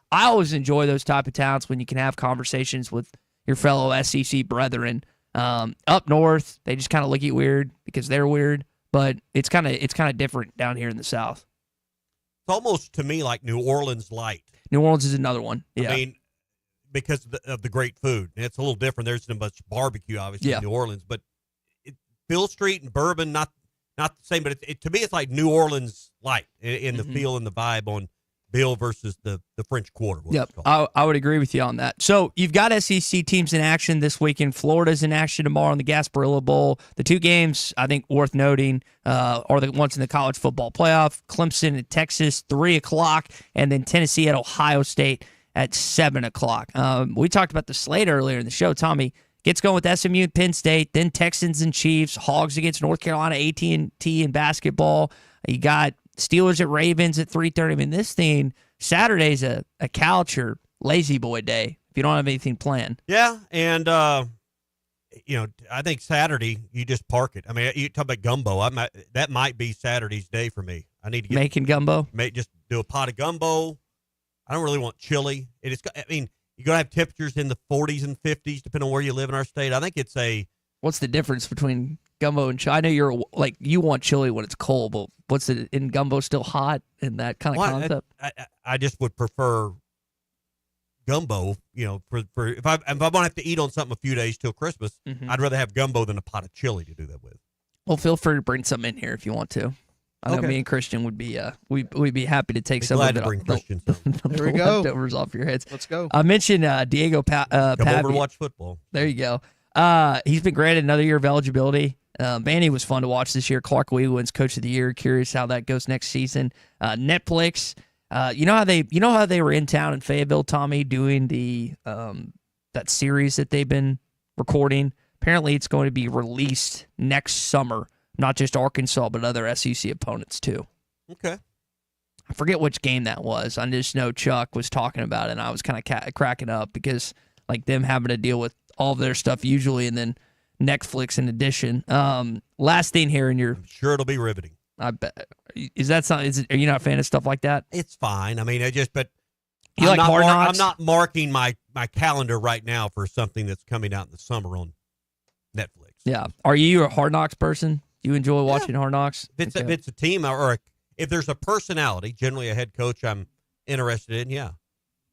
I always enjoy those type of towns when you can have conversations with your fellow SEC brethren. Up north, they just kind of look at you weird because they're weird, but it's kind of different down here in the South. It's almost to me like New Orleans light. New Orleans is another one. Yeah. I mean, because of the great food. And it's a little different. There's not much barbecue, obviously, in New Orleans. But Beale Street and Bourbon, not the same. But to me, it's like New Orleans light in the feel and the vibe on Beale versus the French Quarter. Yep, I would agree with you on that. So you've got SEC teams in action this weekend. Florida's in action tomorrow in the Gasparilla Bowl. The two games I think worth noting are the ones in the college football playoff. Clemson at Texas, 3 o'clock, and then Tennessee at Ohio State at 7 o'clock. We talked about the slate earlier in the show. Tommy gets going with SMU and Penn State, then Texans and Chiefs, Hogs against North Carolina, AT&T in basketball. You got Steelers at Ravens at 3:30. I mean, this thing, Saturday's a couch or lazy boy day if you don't have anything planned. Yeah, and, I think Saturday, you just park it. I mean, you talk about gumbo. That might be Saturday's day for me. I need to get making gumbo. Just do a pot of gumbo. I don't really want chili. You're going to have temperatures in the 40s and 50s, depending on where you live in our state. I think it's What's the difference between gumbo and chili? I know you want chili when it's cold, but in gumbo still hot in that kind of concept? I just would prefer gumbo, for if I'm going to have to eat on something a few days till Christmas, I'd rather have gumbo than a pot of chili to do that with. Well, feel free to bring some in here if you want to. I know me and Christian would be we'd be happy to take some glad of to bring Christian there we go. leftovers off your heads. Let's go. I mentioned Diego Come Pavia. over and watch football. There you go. He's been granted another year of eligibility. Vandy was fun to watch this year. Clark Lee wins Coach of the Year. Curious how that goes next season. Netflix. You know how they were in town in Fayetteville, Tommy, doing the that series that they've been recording. Apparently, it's going to be released next summer. Not just Arkansas, but other SEC opponents too. Okay. I forget which game that was. I just know Chuck was talking about it, and I was kind of cracking up because like them having to deal with all of their stuff usually, and then Netflix in addition. Last thing here, and I'm sure it'll be riveting. I bet. Is that something? Are you not a fan of stuff like that? It's fine. I mean, but you like Hard Knocks? I'm not marking my calendar right now for something that's coming out in the summer on Netflix. Yeah. Are you a Hard Knocks person? Do you enjoy watching Hard Knocks? If it's a team or if there's a personality, generally a head coach, I'm interested in. Yeah.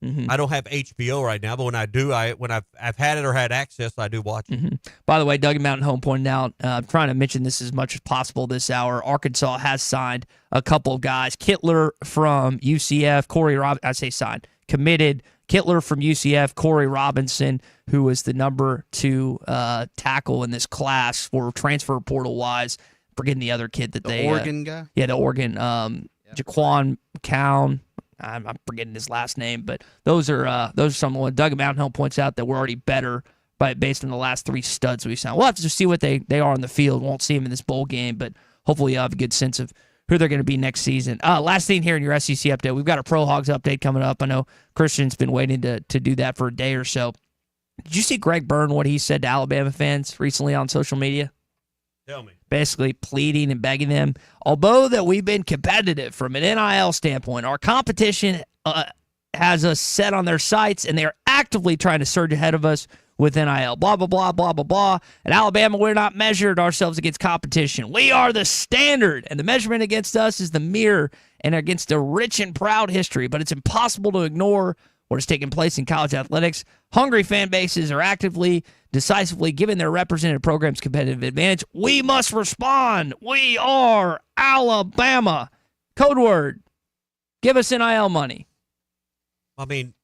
Mm-hmm. I don't have HBO right now, but when I do, when I've had it or had access, I do watch it. Mm-hmm. By the way, Doug Mountain Home pointed out, I'm trying to mention this as much as possible this hour. Arkansas has signed a couple of guys. Kittler from UCF, committed. Kittler from UCF, Corey Robinson, who was the number 2 tackle in this class for transfer portal wise. Forgetting the other kid that the Oregon guy. Yeah, the Oregon Jaquan Cowan. I'm forgetting his last name, but those are some. Doug Mountain Hill points out that we're already better based on the last 3 studs we signed. We'll have to just see what they are on the field. Won't see them in this bowl game, but hopefully you'll have a good sense of who they're going to be next season. Last thing here in your SEC update, we've got a Pro Hogs update coming up. I know Christian's been waiting to do that for a day or so. Did you see Greg Byrne, what he said to Alabama fans recently on social media? Tell me. Basically pleading and begging them. Although that we've been competitive from an NIL standpoint, our competition has us set on their sights, and they are actively trying to surge ahead of us with NIL. Blah, blah, blah, blah, blah, blah. At Alabama, we're not measured ourselves against competition. We are the standard, and the measurement against us is the mirror and against a rich and proud history, but it's impossible to ignore what is taking place in college athletics. Hungry fan bases are actively, decisively giving their represented programs competitive advantage. We must respond. We are Alabama. Code word. Give us NIL money. I mean,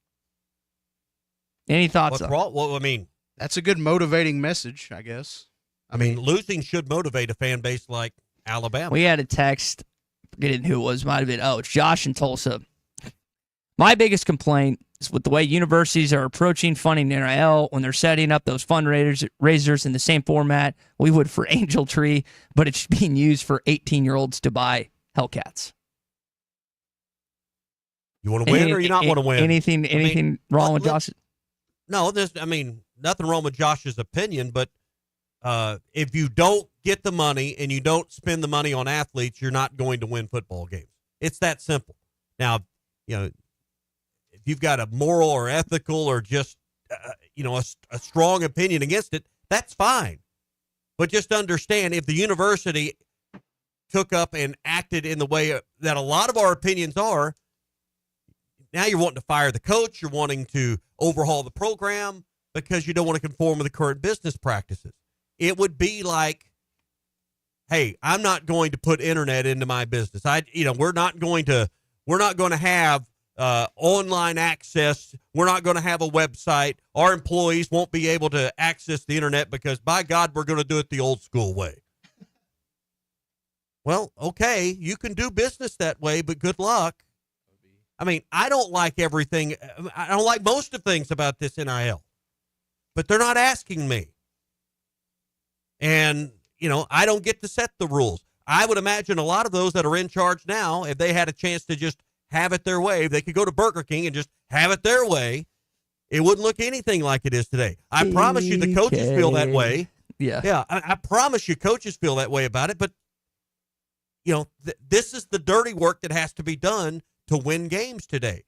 any thoughts? Well, I mean, that's a good motivating message, I guess. I mean, losing should motivate a fan base like Alabama. We had a text, forgetting who it was, might have been, it's Josh in Tulsa. My biggest complaint is with the way universities are approaching funding NIL when they're setting up those fundraisers in the same format we would for Angel Tree, but it's being used for 18-year-olds to buy Hellcats. You want to win or you not want to win? Anything wrong with Josh? No, nothing wrong with Josh's opinion, but if you don't get the money and you don't spend the money on athletes, you're not going to win football games. It's that simple. Now, if you've got a moral or ethical or just, a strong opinion against it, that's fine. But just understand, if the university took up and acted in the way that a lot of our opinions are, now you're wanting to fire the coach, you're wanting to overhaul the program because you don't want to conform with the current business practices. It would be like, hey, I'm not going to put internet into my business. We're not going to have online access. We're not going to have a website. Our employees won't be able to access the internet because, by God, we're going to do it the old school way. Well, okay, you can do business that way, but good luck. I mean, I don't like everything. I don't like most of things about this NIL, but they're not asking me. And, I don't get to set the rules. I would imagine a lot of those that are in charge now, if they had a chance to just have it their way, if they could go to Burger King and just have it their way, it wouldn't look anything like it is today. I promise you the coaches feel that way. Yeah. Yeah, I promise you coaches feel that way about it, but, this is the dirty work that has to be done to win games today.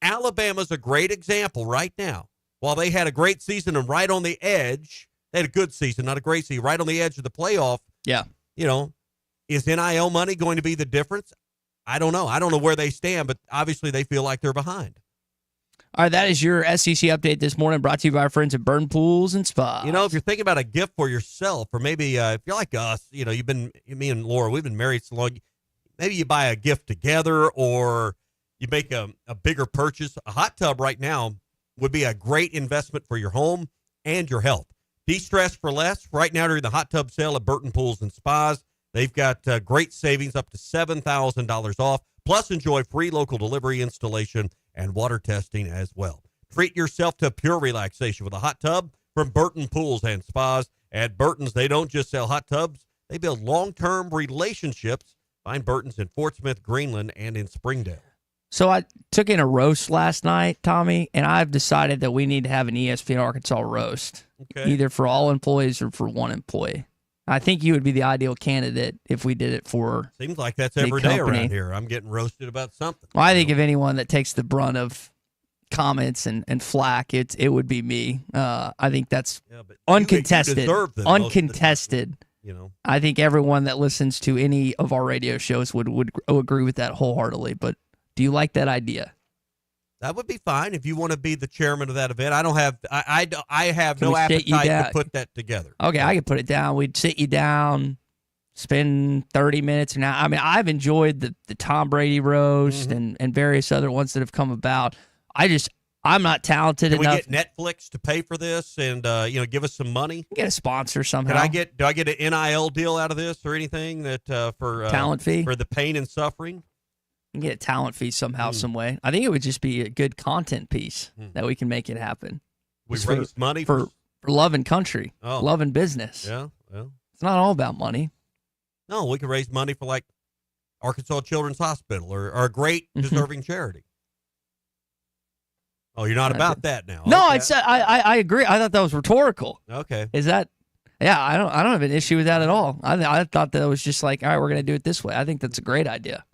Alabama's a great example right now. While they had a great season and right on the edge, they had a good season, not a great season, right on the edge of the playoff. Yeah. Is NIL money going to be the difference? I don't know. I don't know where they stand, but obviously they feel like they're behind. All right, that is your SEC update this morning, brought to you by our friends at Burton Pools and Spas. You know, if you're thinking about a gift for yourself, or maybe if you're like us, you know, me and Laura, we've been married so long, maybe you buy a gift together, or you make a bigger purchase. A hot tub right now would be a great investment for your home and your health. De-stress for less. Right now during the hot tub sale at Burton Pools and Spas, they've got great savings up to $7,000 off. Plus, enjoy free local delivery, installation, and water testing as well. Treat yourself to pure relaxation with a hot tub from Burton Pools and Spas. At Burton's, they don't just sell hot tubs. They build long-term relationships. Find Burton's in Fort Smith, Greenland, and in Springdale. So I took in a roast last night, Tommy, and I've decided that we need to have an ESPN Arkansas roast, either for all employees or for one employee. I think you would be the ideal candidate if we did it for. Seems like that's every day around here. I'm getting roasted about something. Well, I think if anyone that takes the brunt of comments and flack, it would be me. I think that's uncontested. You deserve them uncontested. You know, I think everyone that listens to any of our radio shows would agree with that wholeheartedly. But do you like that idea? That would be fine if you want to be the chairman of that event. I don't have. I have Can no we sit you appetite down? to put that together. Okay, I could put it down. We'd sit you down, spend 30 minutes an hour. I mean, I've enjoyed the Tom Brady roast and various other ones that have come about. I'm not talented Can enough. we get Netflix to pay for this and give us some money? Get a sponsor somehow. Do I get an NIL deal out of this or anything that for talent fee for the pain and suffering? You can get a talent fee somehow, some way. I think it would just be a good content piece that we can make it happen. We Just raise money for love and country, Oh. love and business. Yeah, well, It's not all about money. no, we can raise money for like Arkansas Children's Hospital or a great deserving charity. Oh, you're not about that now. No, Okay. I agree. I thought that was rhetorical. Okay. Is that? Yeah, I don't have an issue with that at all. I thought that it was just like, all right, we're gonna do it this way. I think that's a great idea.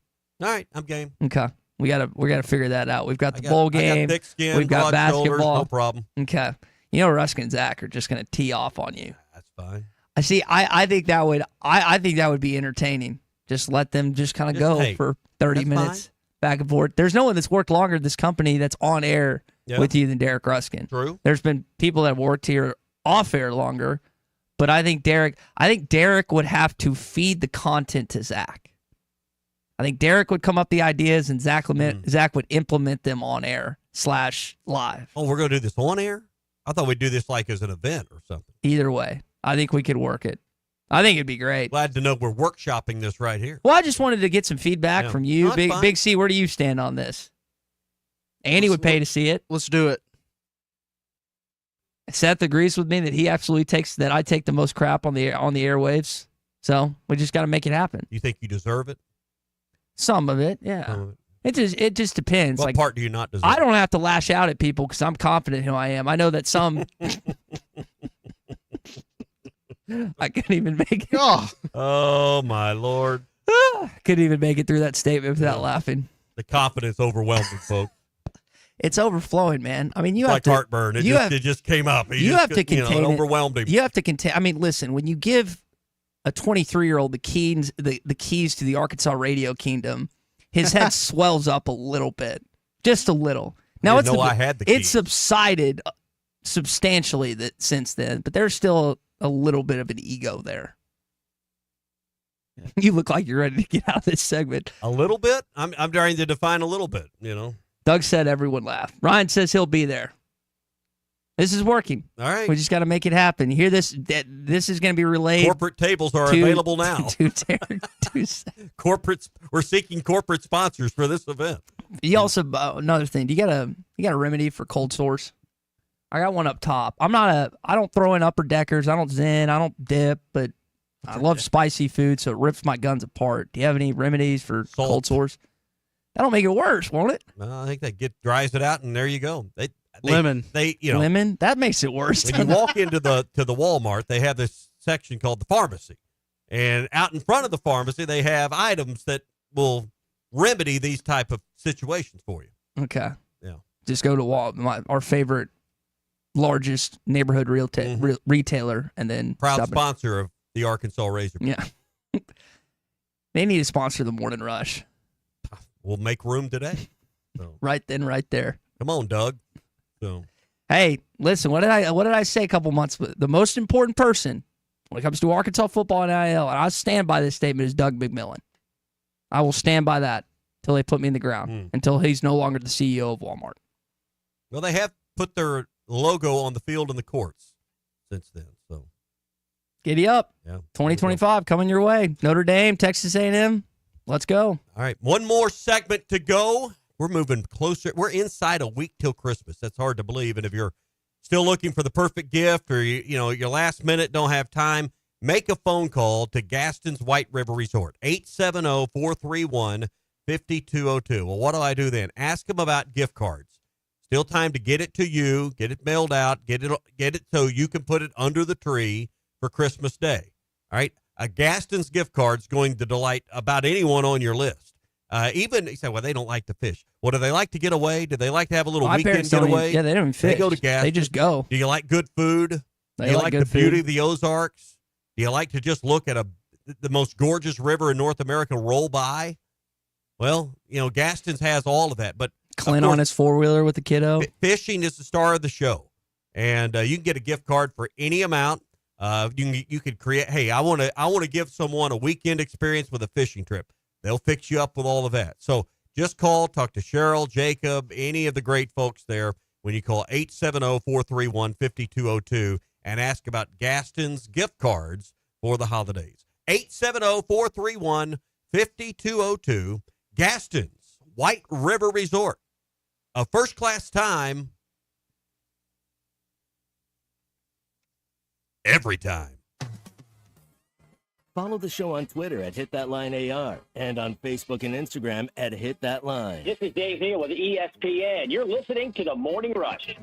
All right, I'm game. Okay, we gotta figure that out. We've got the I got- bowl I got game. thick skin, We've got broad shoulders, basketball. no problem. Okay, you know Ruskin and Zach are just gonna tee off on you. That's fine. I see. I think that would. I think that would be entertaining. Just let them just kind of Just go take. for 30 That's minutes fine. back and forth. There's no one that's worked longer at this company that's on air Yeah. with you than Derek Ruskin. True. There's been people that have worked here off air longer, but I think Derek would have to feed the content to Zach. I think Derek would come up with the ideas and Zach would implement them on air / live. Oh, we're going to do this on air? I thought we'd do this like as an event or something. Either way, I think we could work it. I think it'd be great. Glad to know we're workshopping this right here. Well, I just wanted to get some feedback Yeah. from you. No, that's Big fine. Big C, where do you stand on this? Andy would pay to see it. Let's do it. Seth agrees with me that he absolutely I take the most crap on the airwaves. So we just got to make it happen. You think you deserve it? Some of it, yeah. Some of It just depends. What like, part do you not deserve? I don't have to lash out at people because I'm confident who I am. I know that some. I couldn't even make it. Oh my Lord! Couldn't even make it through that statement without laughing. The confidence overwhelming, folks. It's overflowing, man. I mean, you It's have like to heartburn. It just came up. You have to contain it. it. Overwhelmed him. You have to contain. I mean, listen. When you give a 23-year-old the keys to the Arkansas radio kingdom, his head swells up a little bit, just a little. Now didn't know I had the it's keys. subsided substantially since then, but there's still a little bit of an ego there. You look like you're ready to get out of this segment. A little bit. I'm trying to define a little bit. You know. Doug said everyone laugh. Ryan says he'll be there. This is working. All right. We just got to make it happen. You hear this? This is going to be relayed. Corporate tables are available now. We're seeking corporate sponsors for this event. You also another thing. You got a remedy for cold sores? I got one up top. I don't throw in upper deckers. I don't zen. I don't dip, but I love spicy food, so it rips my guns apart. Do you have any remedies for cold sores? That'll make it worse, won't it? I think that dries it out, and there you go. Lemon. Lemon? That makes it worse. When you walk into the Walmart, they have this section called the pharmacy. And out in front of the pharmacy, they have items that will remedy these type of situations for you. Okay. Yeah. Just go to our favorite, largest neighborhood retailer, and then Proud stop sponsor of the Arkansas Razor. Yeah. They need to sponsor the Morning Rush. We'll make room today. So. Right then, right there. Come on, Doug. So, hey, listen, what did I say a couple months ago? The most important person when it comes to Arkansas football and NIL, and I stand by this statement, is Doug McMillon. I will stand by that until they put me in the ground, until he's no longer the CEO of Walmart. Well, they have put their logo on the field and the courts since then. So, giddy up. Yeah. 2025 coming your way. Notre Dame, Texas A&M. Let's go. All right, one more segment to go. We're moving closer. We're inside a week till Christmas. That's hard to believe. And if you're still looking for the perfect gift, or your last minute don't have time, make a phone call to Gaston's White River Resort, 870-431-5202. Well, what do I do then? Ask them about gift cards. Still time to get it to you, get it mailed out, get it so you can put it under the tree for Christmas Day. All right, a Gaston's gift card is going to delight about anyone on your list. Even you say, well, they don't like to fish. Well, do they like to get away? Do they like to have a little weekend getaway? They don't even fish. They go to Gaston's. They just go. Do you like good food? They Do you like like good the beauty food. of the Ozarks? Do you like to just look at the most gorgeous river in North America roll by? Well, Gaston's has all of that. But Clint on his four-wheeler with the kiddo. Fishing is the star of the show. And you can get a gift card for any amount. You could create, hey, I want to give someone a weekend experience with a fishing trip. They'll fix you up with all of that. So just talk to Cheryl, Jacob, any of the great folks there when you call 870-431-5202 and ask about Gaston's gift cards for the holidays. 870-431-5202, Gaston's White River Resort. A first-class time every time. Follow the show on Twitter at HitThatLineAR and on Facebook and Instagram at HitThatLine. This is Dave Neal with ESPN. You're listening to The Morning Rush.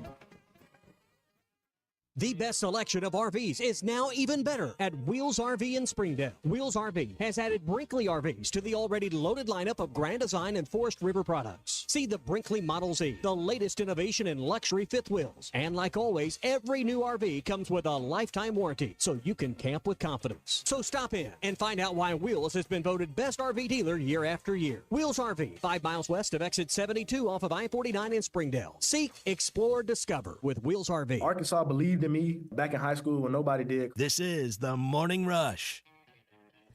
The best selection of RVs is now even better at Wheels RV in Springdale. Wheels RV has added Brinkley RVs to the already loaded lineup of Grand Design and Forest River products. See the Brinkley Model Z, the latest innovation in luxury fifth wheels. And like always, every new RV comes with a lifetime warranty, so you can camp with confidence. So stop in and find out why Wheels has been voted best RV dealer year after year. Wheels RV, 5 miles west of exit 72 off of I-49 in Springdale. Seek, explore, discover with Wheels RV. Arkansas believed in me back in high school when nobody did. This is The Morning Rush.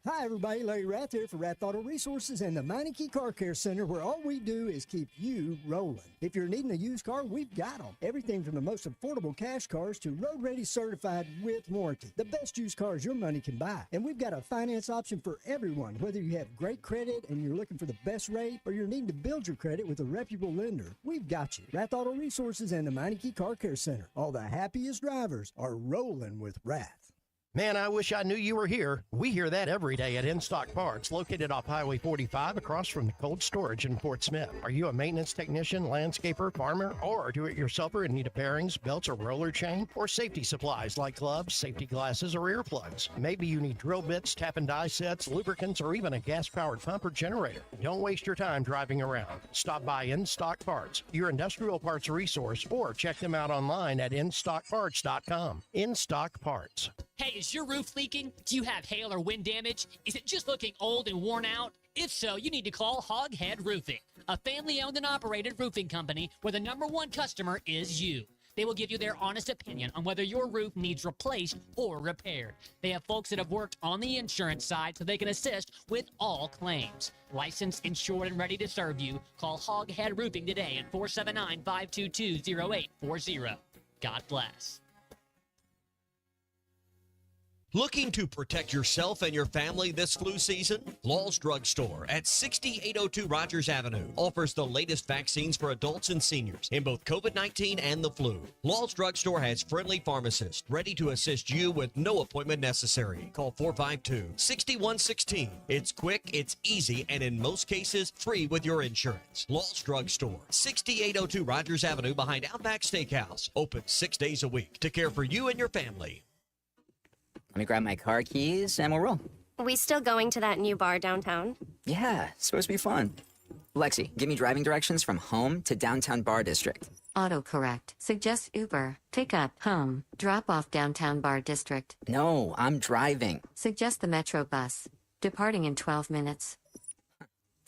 Hi, everybody. Larry Rath here for Rath Auto Resources and the Meineke Car Care Center, where all we do is keep you rolling. If you're needing a used car, we've got them. Everything from the most affordable cash cars to road-ready certified with warranty. The best used cars your money can buy. And we've got a finance option for everyone, whether you have great credit and you're looking for the best rate, or you're needing to build your credit with a reputable lender. We've got you. Rath Auto Resources and the Meineke Car Care Center. All the happiest drivers are rolling with Rath. Man, I wish I knew you were here. We hear that every day at In Stock Parts, located off Highway 45 across from the cold storage in Fort Smith. Are you a maintenance technician, landscaper, farmer, or do-it-yourselfer in need of bearings, belts, or roller chain? Or safety supplies like gloves, safety glasses, or earplugs? Maybe you need drill bits, tap and die sets, lubricants, or even a gas-powered pump or generator. Don't waste your time driving around. Stop by In Stock Parts, your industrial parts resource, or check them out online at InStockParts.com. In Stock Parts. Hey, is your roof leaking? Do you have hail or wind damage? Is it just looking old and worn out? If so, you need to call Hoghead Roofing, a family-owned and operated roofing company where the #1 customer is you. They will give you their honest opinion on whether your roof needs replaced or repaired. They have folks that have worked on the insurance side so they can assist with all claims. Licensed, insured, and ready to serve you. Call Hoghead Roofing today at 479-522-0840. God bless. Looking to protect yourself and your family this flu season? Law's Drug Store at 6802 Rogers Avenue offers the latest vaccines for adults and seniors in both COVID-19 and the flu. Law's Drug Store has friendly pharmacists ready to assist you with no appointment necessary. Call 452-6116. It's quick, it's easy, and in most cases, free with your insurance. Law's Drug Store, 6802 Rogers Avenue behind Outback Steakhouse. Open 6 days a week to care for you and your family. Let me grab my car keys and we'll roll. We still going to that new bar downtown? Yeah, it's supposed to be fun. Lexi, give me driving directions from home to downtown bar district. Autocorrect. Suggest Uber. Pick up, home. Drop off downtown bar district. No, I'm driving. Suggest the Metro bus. Departing in 12 minutes.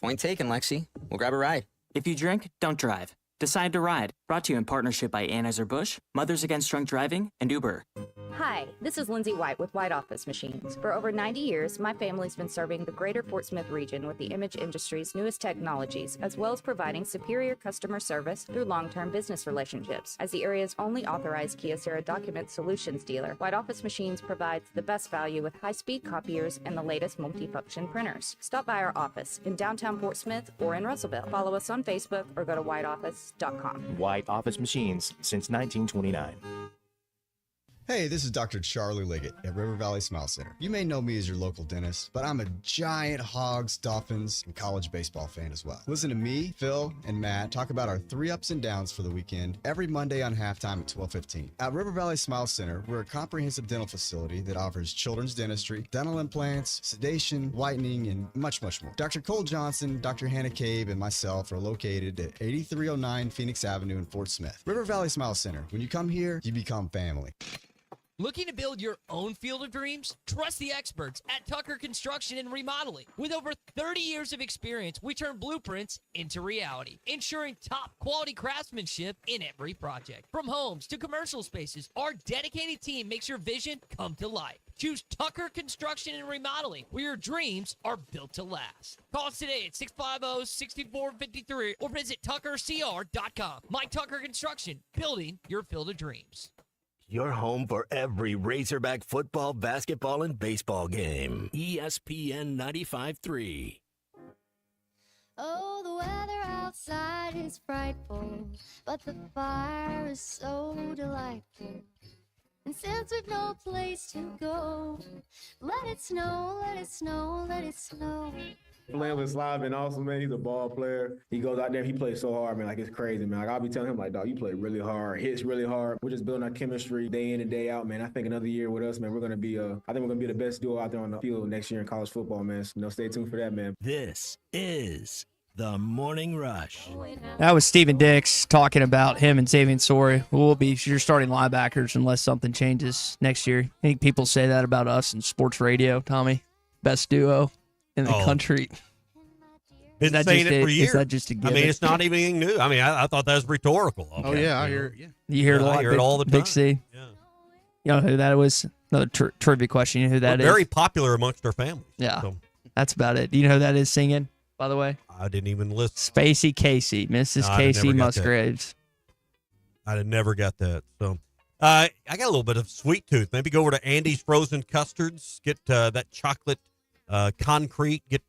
Point taken, Lexi. We'll grab a ride. If you drink, don't drive. Decide to Ride, brought to you in partnership by Anheuser-Busch, Mothers Against Drunk Driving, and Uber. Hi, this is Lindsay White with White Office Machines. For over 90 years, my family's been serving the greater Fort Smith region with the image industry's newest technologies, as well as providing superior customer service through long-term business relationships. As the area's only authorized Kyocera document solutions dealer, White Office Machines provides the best value with high-speed copiers and the latest multifunction printers. Stop by our office in downtown Fort Smith or in Russellville. Follow us on Facebook or go to whiteoffice.com. White Office Machines since 1929. Hey, this is Dr. Charlie Liggett at River Valley Smile Center. You may know me as your local dentist, but I'm a giant Hogs, Dolphins, and college baseball fan as well. Listen to me, Phil, and Matt talk about our 3 ups and downs for the weekend every Monday on halftime at 12:15. At River Valley Smile Center, we're a comprehensive dental facility that offers children's dentistry, dental implants, sedation, whitening, and much, much more. Dr. Cole Johnson, Dr. Hannah Cabe, and myself are located at 8309 Phoenix Avenue in Fort Smith. River Valley Smile Center. When you come here, you become family. Looking to build your own field of dreams? Trust the experts at Tucker Construction and Remodeling. With over 30 years of experience, we turn blueprints into reality, ensuring top quality craftsmanship in every project. From homes to commercial spaces, our dedicated team makes your vision come to life. Choose Tucker Construction and Remodeling, where your dreams are built to last. Call us today at 650-6453 or visit tuckercr.com. Mike Tucker Construction, building your field of dreams. Your home for every Razorback football, basketball, and baseball game. ESPN 95.3. Oh, the weather outside is frightful, but the fire is so delightful. And since we've no place to go, let it snow, let it snow, let it snow. Playing with Sly been awesome, man. He's a ball player. He goes out there, he plays so hard, man. Like, it's crazy, man. Like, I'll be telling him, like, dog, you play really hard, hits really hard. We're just building our chemistry day in and day out, man. I think another year with us, man, we're going to be, I think we're going to be the best duo out there on the field next year in college football, man. So, stay tuned for that, man. This is The Morning Rush. That was Steven Dix talking about him and Xavier Sorey, who will be your starting linebackers unless something changes next year. I think people say that about us in sports radio, Tommy. Best duo in the country. Been saying it for years. Is that just a given? I mean, it's not even anything new. I mean, I thought that was rhetorical. Okay. Oh, yeah, I hear it. Yeah. You hear it a lot. I hear it all the time. Big C. Yeah. You know who that was? Another trivia question. You know who that is? Very popular amongst our families. Yeah. So. That's about it. Do you know who that is singing, by the way? I didn't even listen. Spacey Casey. Mrs. Casey Musgraves. I never got that. So I got a little bit of sweet tooth. Maybe go over to Andy's Frozen Custards. Get that chocolate concrete. Get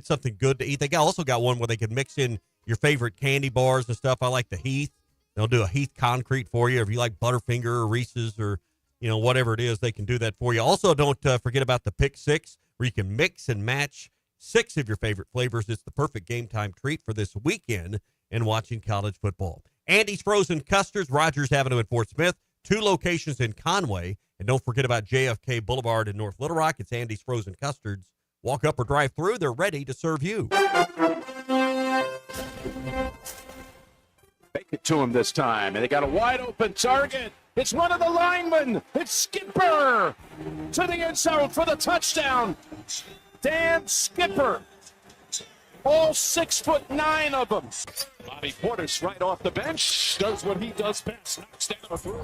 something good to eat. They also got one where they can mix in your favorite candy bars and stuff. I like the Heath. They'll do a Heath concrete for you. If you like Butterfinger or Reese's or whatever it is, they can do that for you. Also, don't forget about the Pick Six, where you can mix and match 6 of your favorite flavors. It's the perfect game time treat for this weekend and watching college football. Andy's Frozen Custards, Rogers Avenue in Fort Smith, 2 locations in Conway. And don't forget about JFK Boulevard in North Little Rock. It's Andy's Frozen Custards. Walk up or drive through. They're ready to serve you. Make it to him this time. And they got a wide open target. It's one of the linemen. It's Skipper to the end zone for the touchdown. Dan Skipper. All 6'9" of them. Bobby Portis right off the bench does what he does best. Knocks down a throw.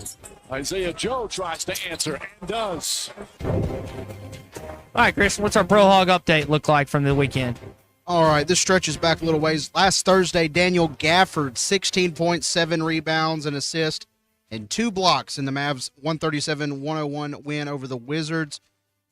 Isaiah Joe tries to answer and does. All right, Chris, what's our Pro Hog update look like from the weekend? All right, this stretches back a little ways. Last Thursday, Daniel Gafford, 16.7 rebounds and assist and 2 blocks in the Mavs' 137-101 win over the Wizards.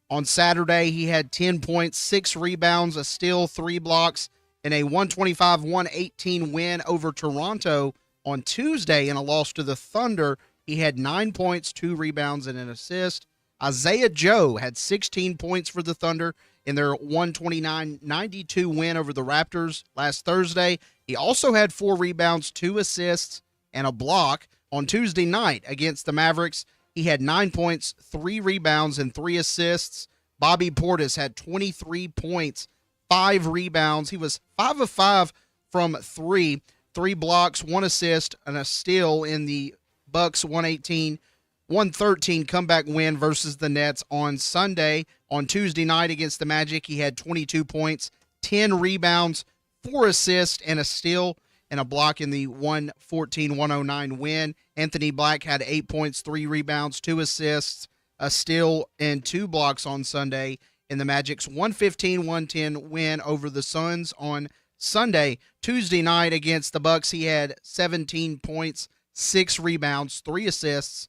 On Saturday, he had 10 points, 6 rebounds, a steal, 3 blocks, in a 125-118 win over Toronto. On Tuesday, in a loss to the Thunder, he had 9 points, 2 rebounds, and an assist. Isaiah Joe had 16 points for the Thunder in their 129-92 win over the Raptors last Thursday. He also had 4 rebounds, 2 assists, and a block. On Tuesday night against the Mavericks, he had 9 points, 3 rebounds, and 3 assists. Bobby Portis had 23 points, 5 rebounds. He was 5 of 5 from 3 blocks, 1 assist, and a steal in the Bucks 118-113 comeback win versus the Nets on Sunday. On Tuesday night against the Magic, he had 22 points, 10 rebounds, 4 assists, and a steal and a block in the 114-109 win. Anthony Black had 8 points, 3 rebounds, 2 assists, a steal, and 2 blocks on Sunday in the Magic's 115-110 win over the Suns on Sunday. Tuesday night against the Bucks, he had 17 points, 6 rebounds, 3 assists,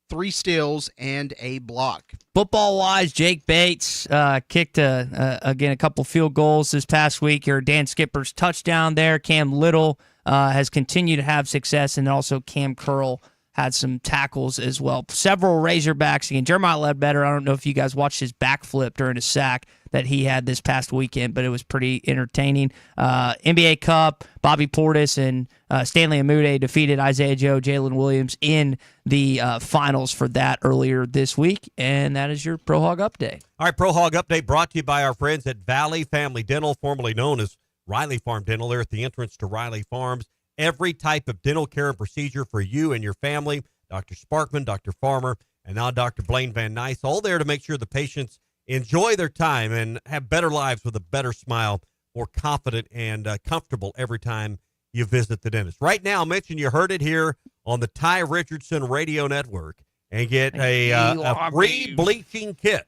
3 steals, and a block. Football-wise, Jake Bates kicked, again, a couple field goals this past week. Your Dan Skipper's touchdown there. Cam Little has continued to have success, and also Cam Curl had some tackles as well. Several Razorbacks. Again, Jeremiah Ledbetter, I don't know if you guys watched his backflip during a sack that he had this past weekend, but it was pretty entertaining. NBA Cup, Bobby Portis and Stanley Amude defeated Isaiah Joe, Jalen Williams in the finals for that earlier this week, and that is your Pro Hog Update. All right, Pro Hog Update brought to you by our friends at Valley Family Dental, formerly known as Riley Farm Dental. They're at the entrance to Riley Farms. Every type of dental care and procedure for you and your family. Dr. Sparkman, Dr. Farmer, and now Dr. Blaine Van Nice, all there to make sure the patients enjoy their time and have better lives with a better smile, more confident and comfortable every time you visit the dentist. Right now, mention you heard it here on the Ty Richardson Radio Network and get a free bleaching kit.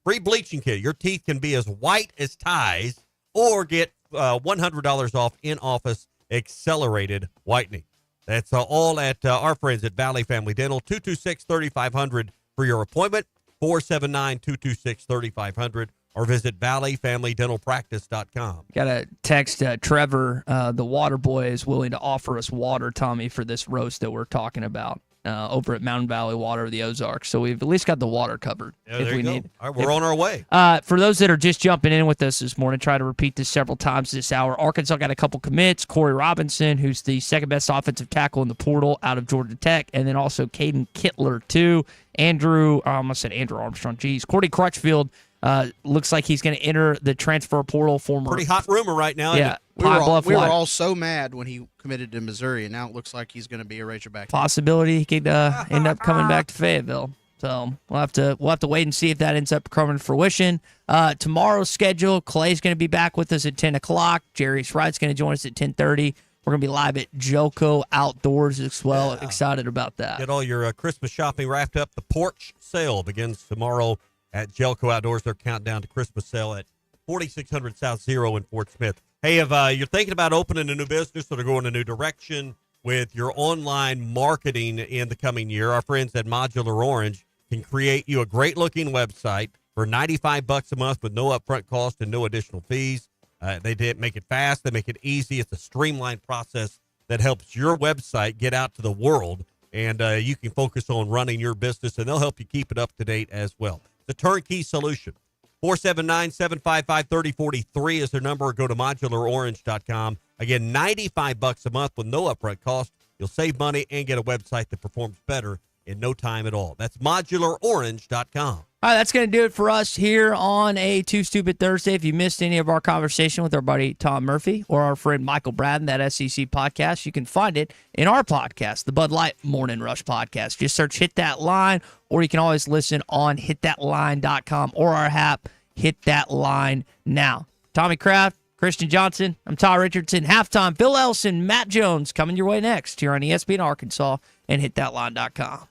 Free bleaching kit. Your teeth can be as white as Ty's, or get $100 off in-office accelerated whitening. That's all at our friends at Valley Family Dental. 226-3500 for your appointment. 479-226-3500, or visit valleyfamilydentalpractice.com. Got to text Trevor. The water boy is willing to offer us water, Tommy, for this roast that we're talking about over at Mountain Valley Water of the Ozarks. So we've at least got the water covered if we need. All right, we're on our way. For those that are just jumping in with us this morning, try to repeat this several times this hour. Arkansas got a couple commits. Corey Robinson, who's the second best offensive tackle in the portal out of Georgia Tech, and then also Caden Kittler, too. Andrew Armstrong. Geez, Cordy Crutchfield looks like he's going to enter the transfer portal. Pretty hot rumor right now. Yeah, we were all so mad when he committed to Missouri, and now it looks like he's going to be a Razorback. Possibility he could end up coming back to Fayetteville. So we'll have to wait and see if that ends up coming to fruition. Tomorrow's schedule: Clay's going to be back with us at 10 o'clock. Jerry Wright's going to join us at 10:30. We're going to be live at Joko Outdoors as well. Yeah. Excited about that. Get all your Christmas shopping wrapped up. The porch sale begins tomorrow at Jelco Outdoors. Their countdown to Christmas sale at 4600 South Zero in Fort Smith. Hey, if you're thinking about opening a new business or going a new direction with your online marketing in the coming year, our friends at Modular Orange can create you a great-looking website for $95 a month with no upfront cost and no additional fees. They did make it fast. They make it easy. It's a streamlined process that helps your website get out to the world, and you can focus on running your business, and they'll help you keep it up to date as well. The turnkey solution. 479-755-3043 is their number, or go to modularorange.com. Again, $95 a month with no upfront cost. You'll save money and get a website that performs better in no time at all. That's modularorange.com. All right, that's going to do it for us here on a Too Stupid Thursday. If you missed any of our conversation with our buddy Tom Murphy or our friend Michael Braden, that SEC podcast, you can find it in our podcast, the Bud Light Morning Rush podcast. Just search Hit That Line, or you can always listen on hitthatline.com or our app, Hit That Line Now. Tommy Kraft, Christian Johnson, I'm Ty Richardson. Halftime, Phil Elson, Matt Jones coming your way next here on ESPN Arkansas and hitthatline.com.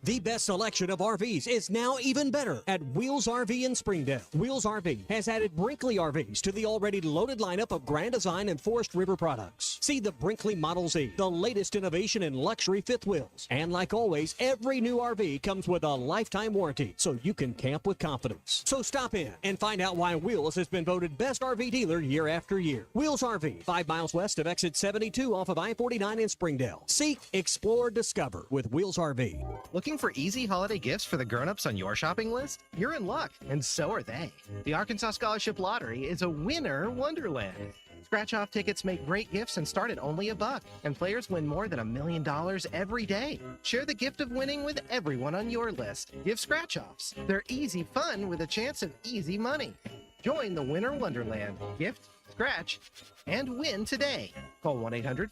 The best selection of RVs is now even better at Wheels RV in Springdale. Wheels RV has added Brinkley RVs to the already loaded lineup of Grand Design and Forest River products. See the Brinkley Model Z, the latest innovation in luxury fifth wheels. And like always, every new RV comes with a lifetime warranty, so you can camp with confidence. So stop in and find out why Wheels has been voted best RV dealer year after year. Wheels RV, 5 miles west of exit 72 off of I-49 in Springdale. Seek, explore, discover with Wheels RV. Looking for easy holiday gifts for the grown-ups on your shopping list? You're in luck, and so are they. The Arkansas Scholarship Lottery is a winner wonderland. Scratch-off tickets make great gifts and start at only $1, and players win more than $1 million every day. Share the gift of winning with everyone on your list. Give scratch-offs. They're easy fun with a chance of easy money. Join the winner wonderland. Gift, scratch, and win today. Call 1-800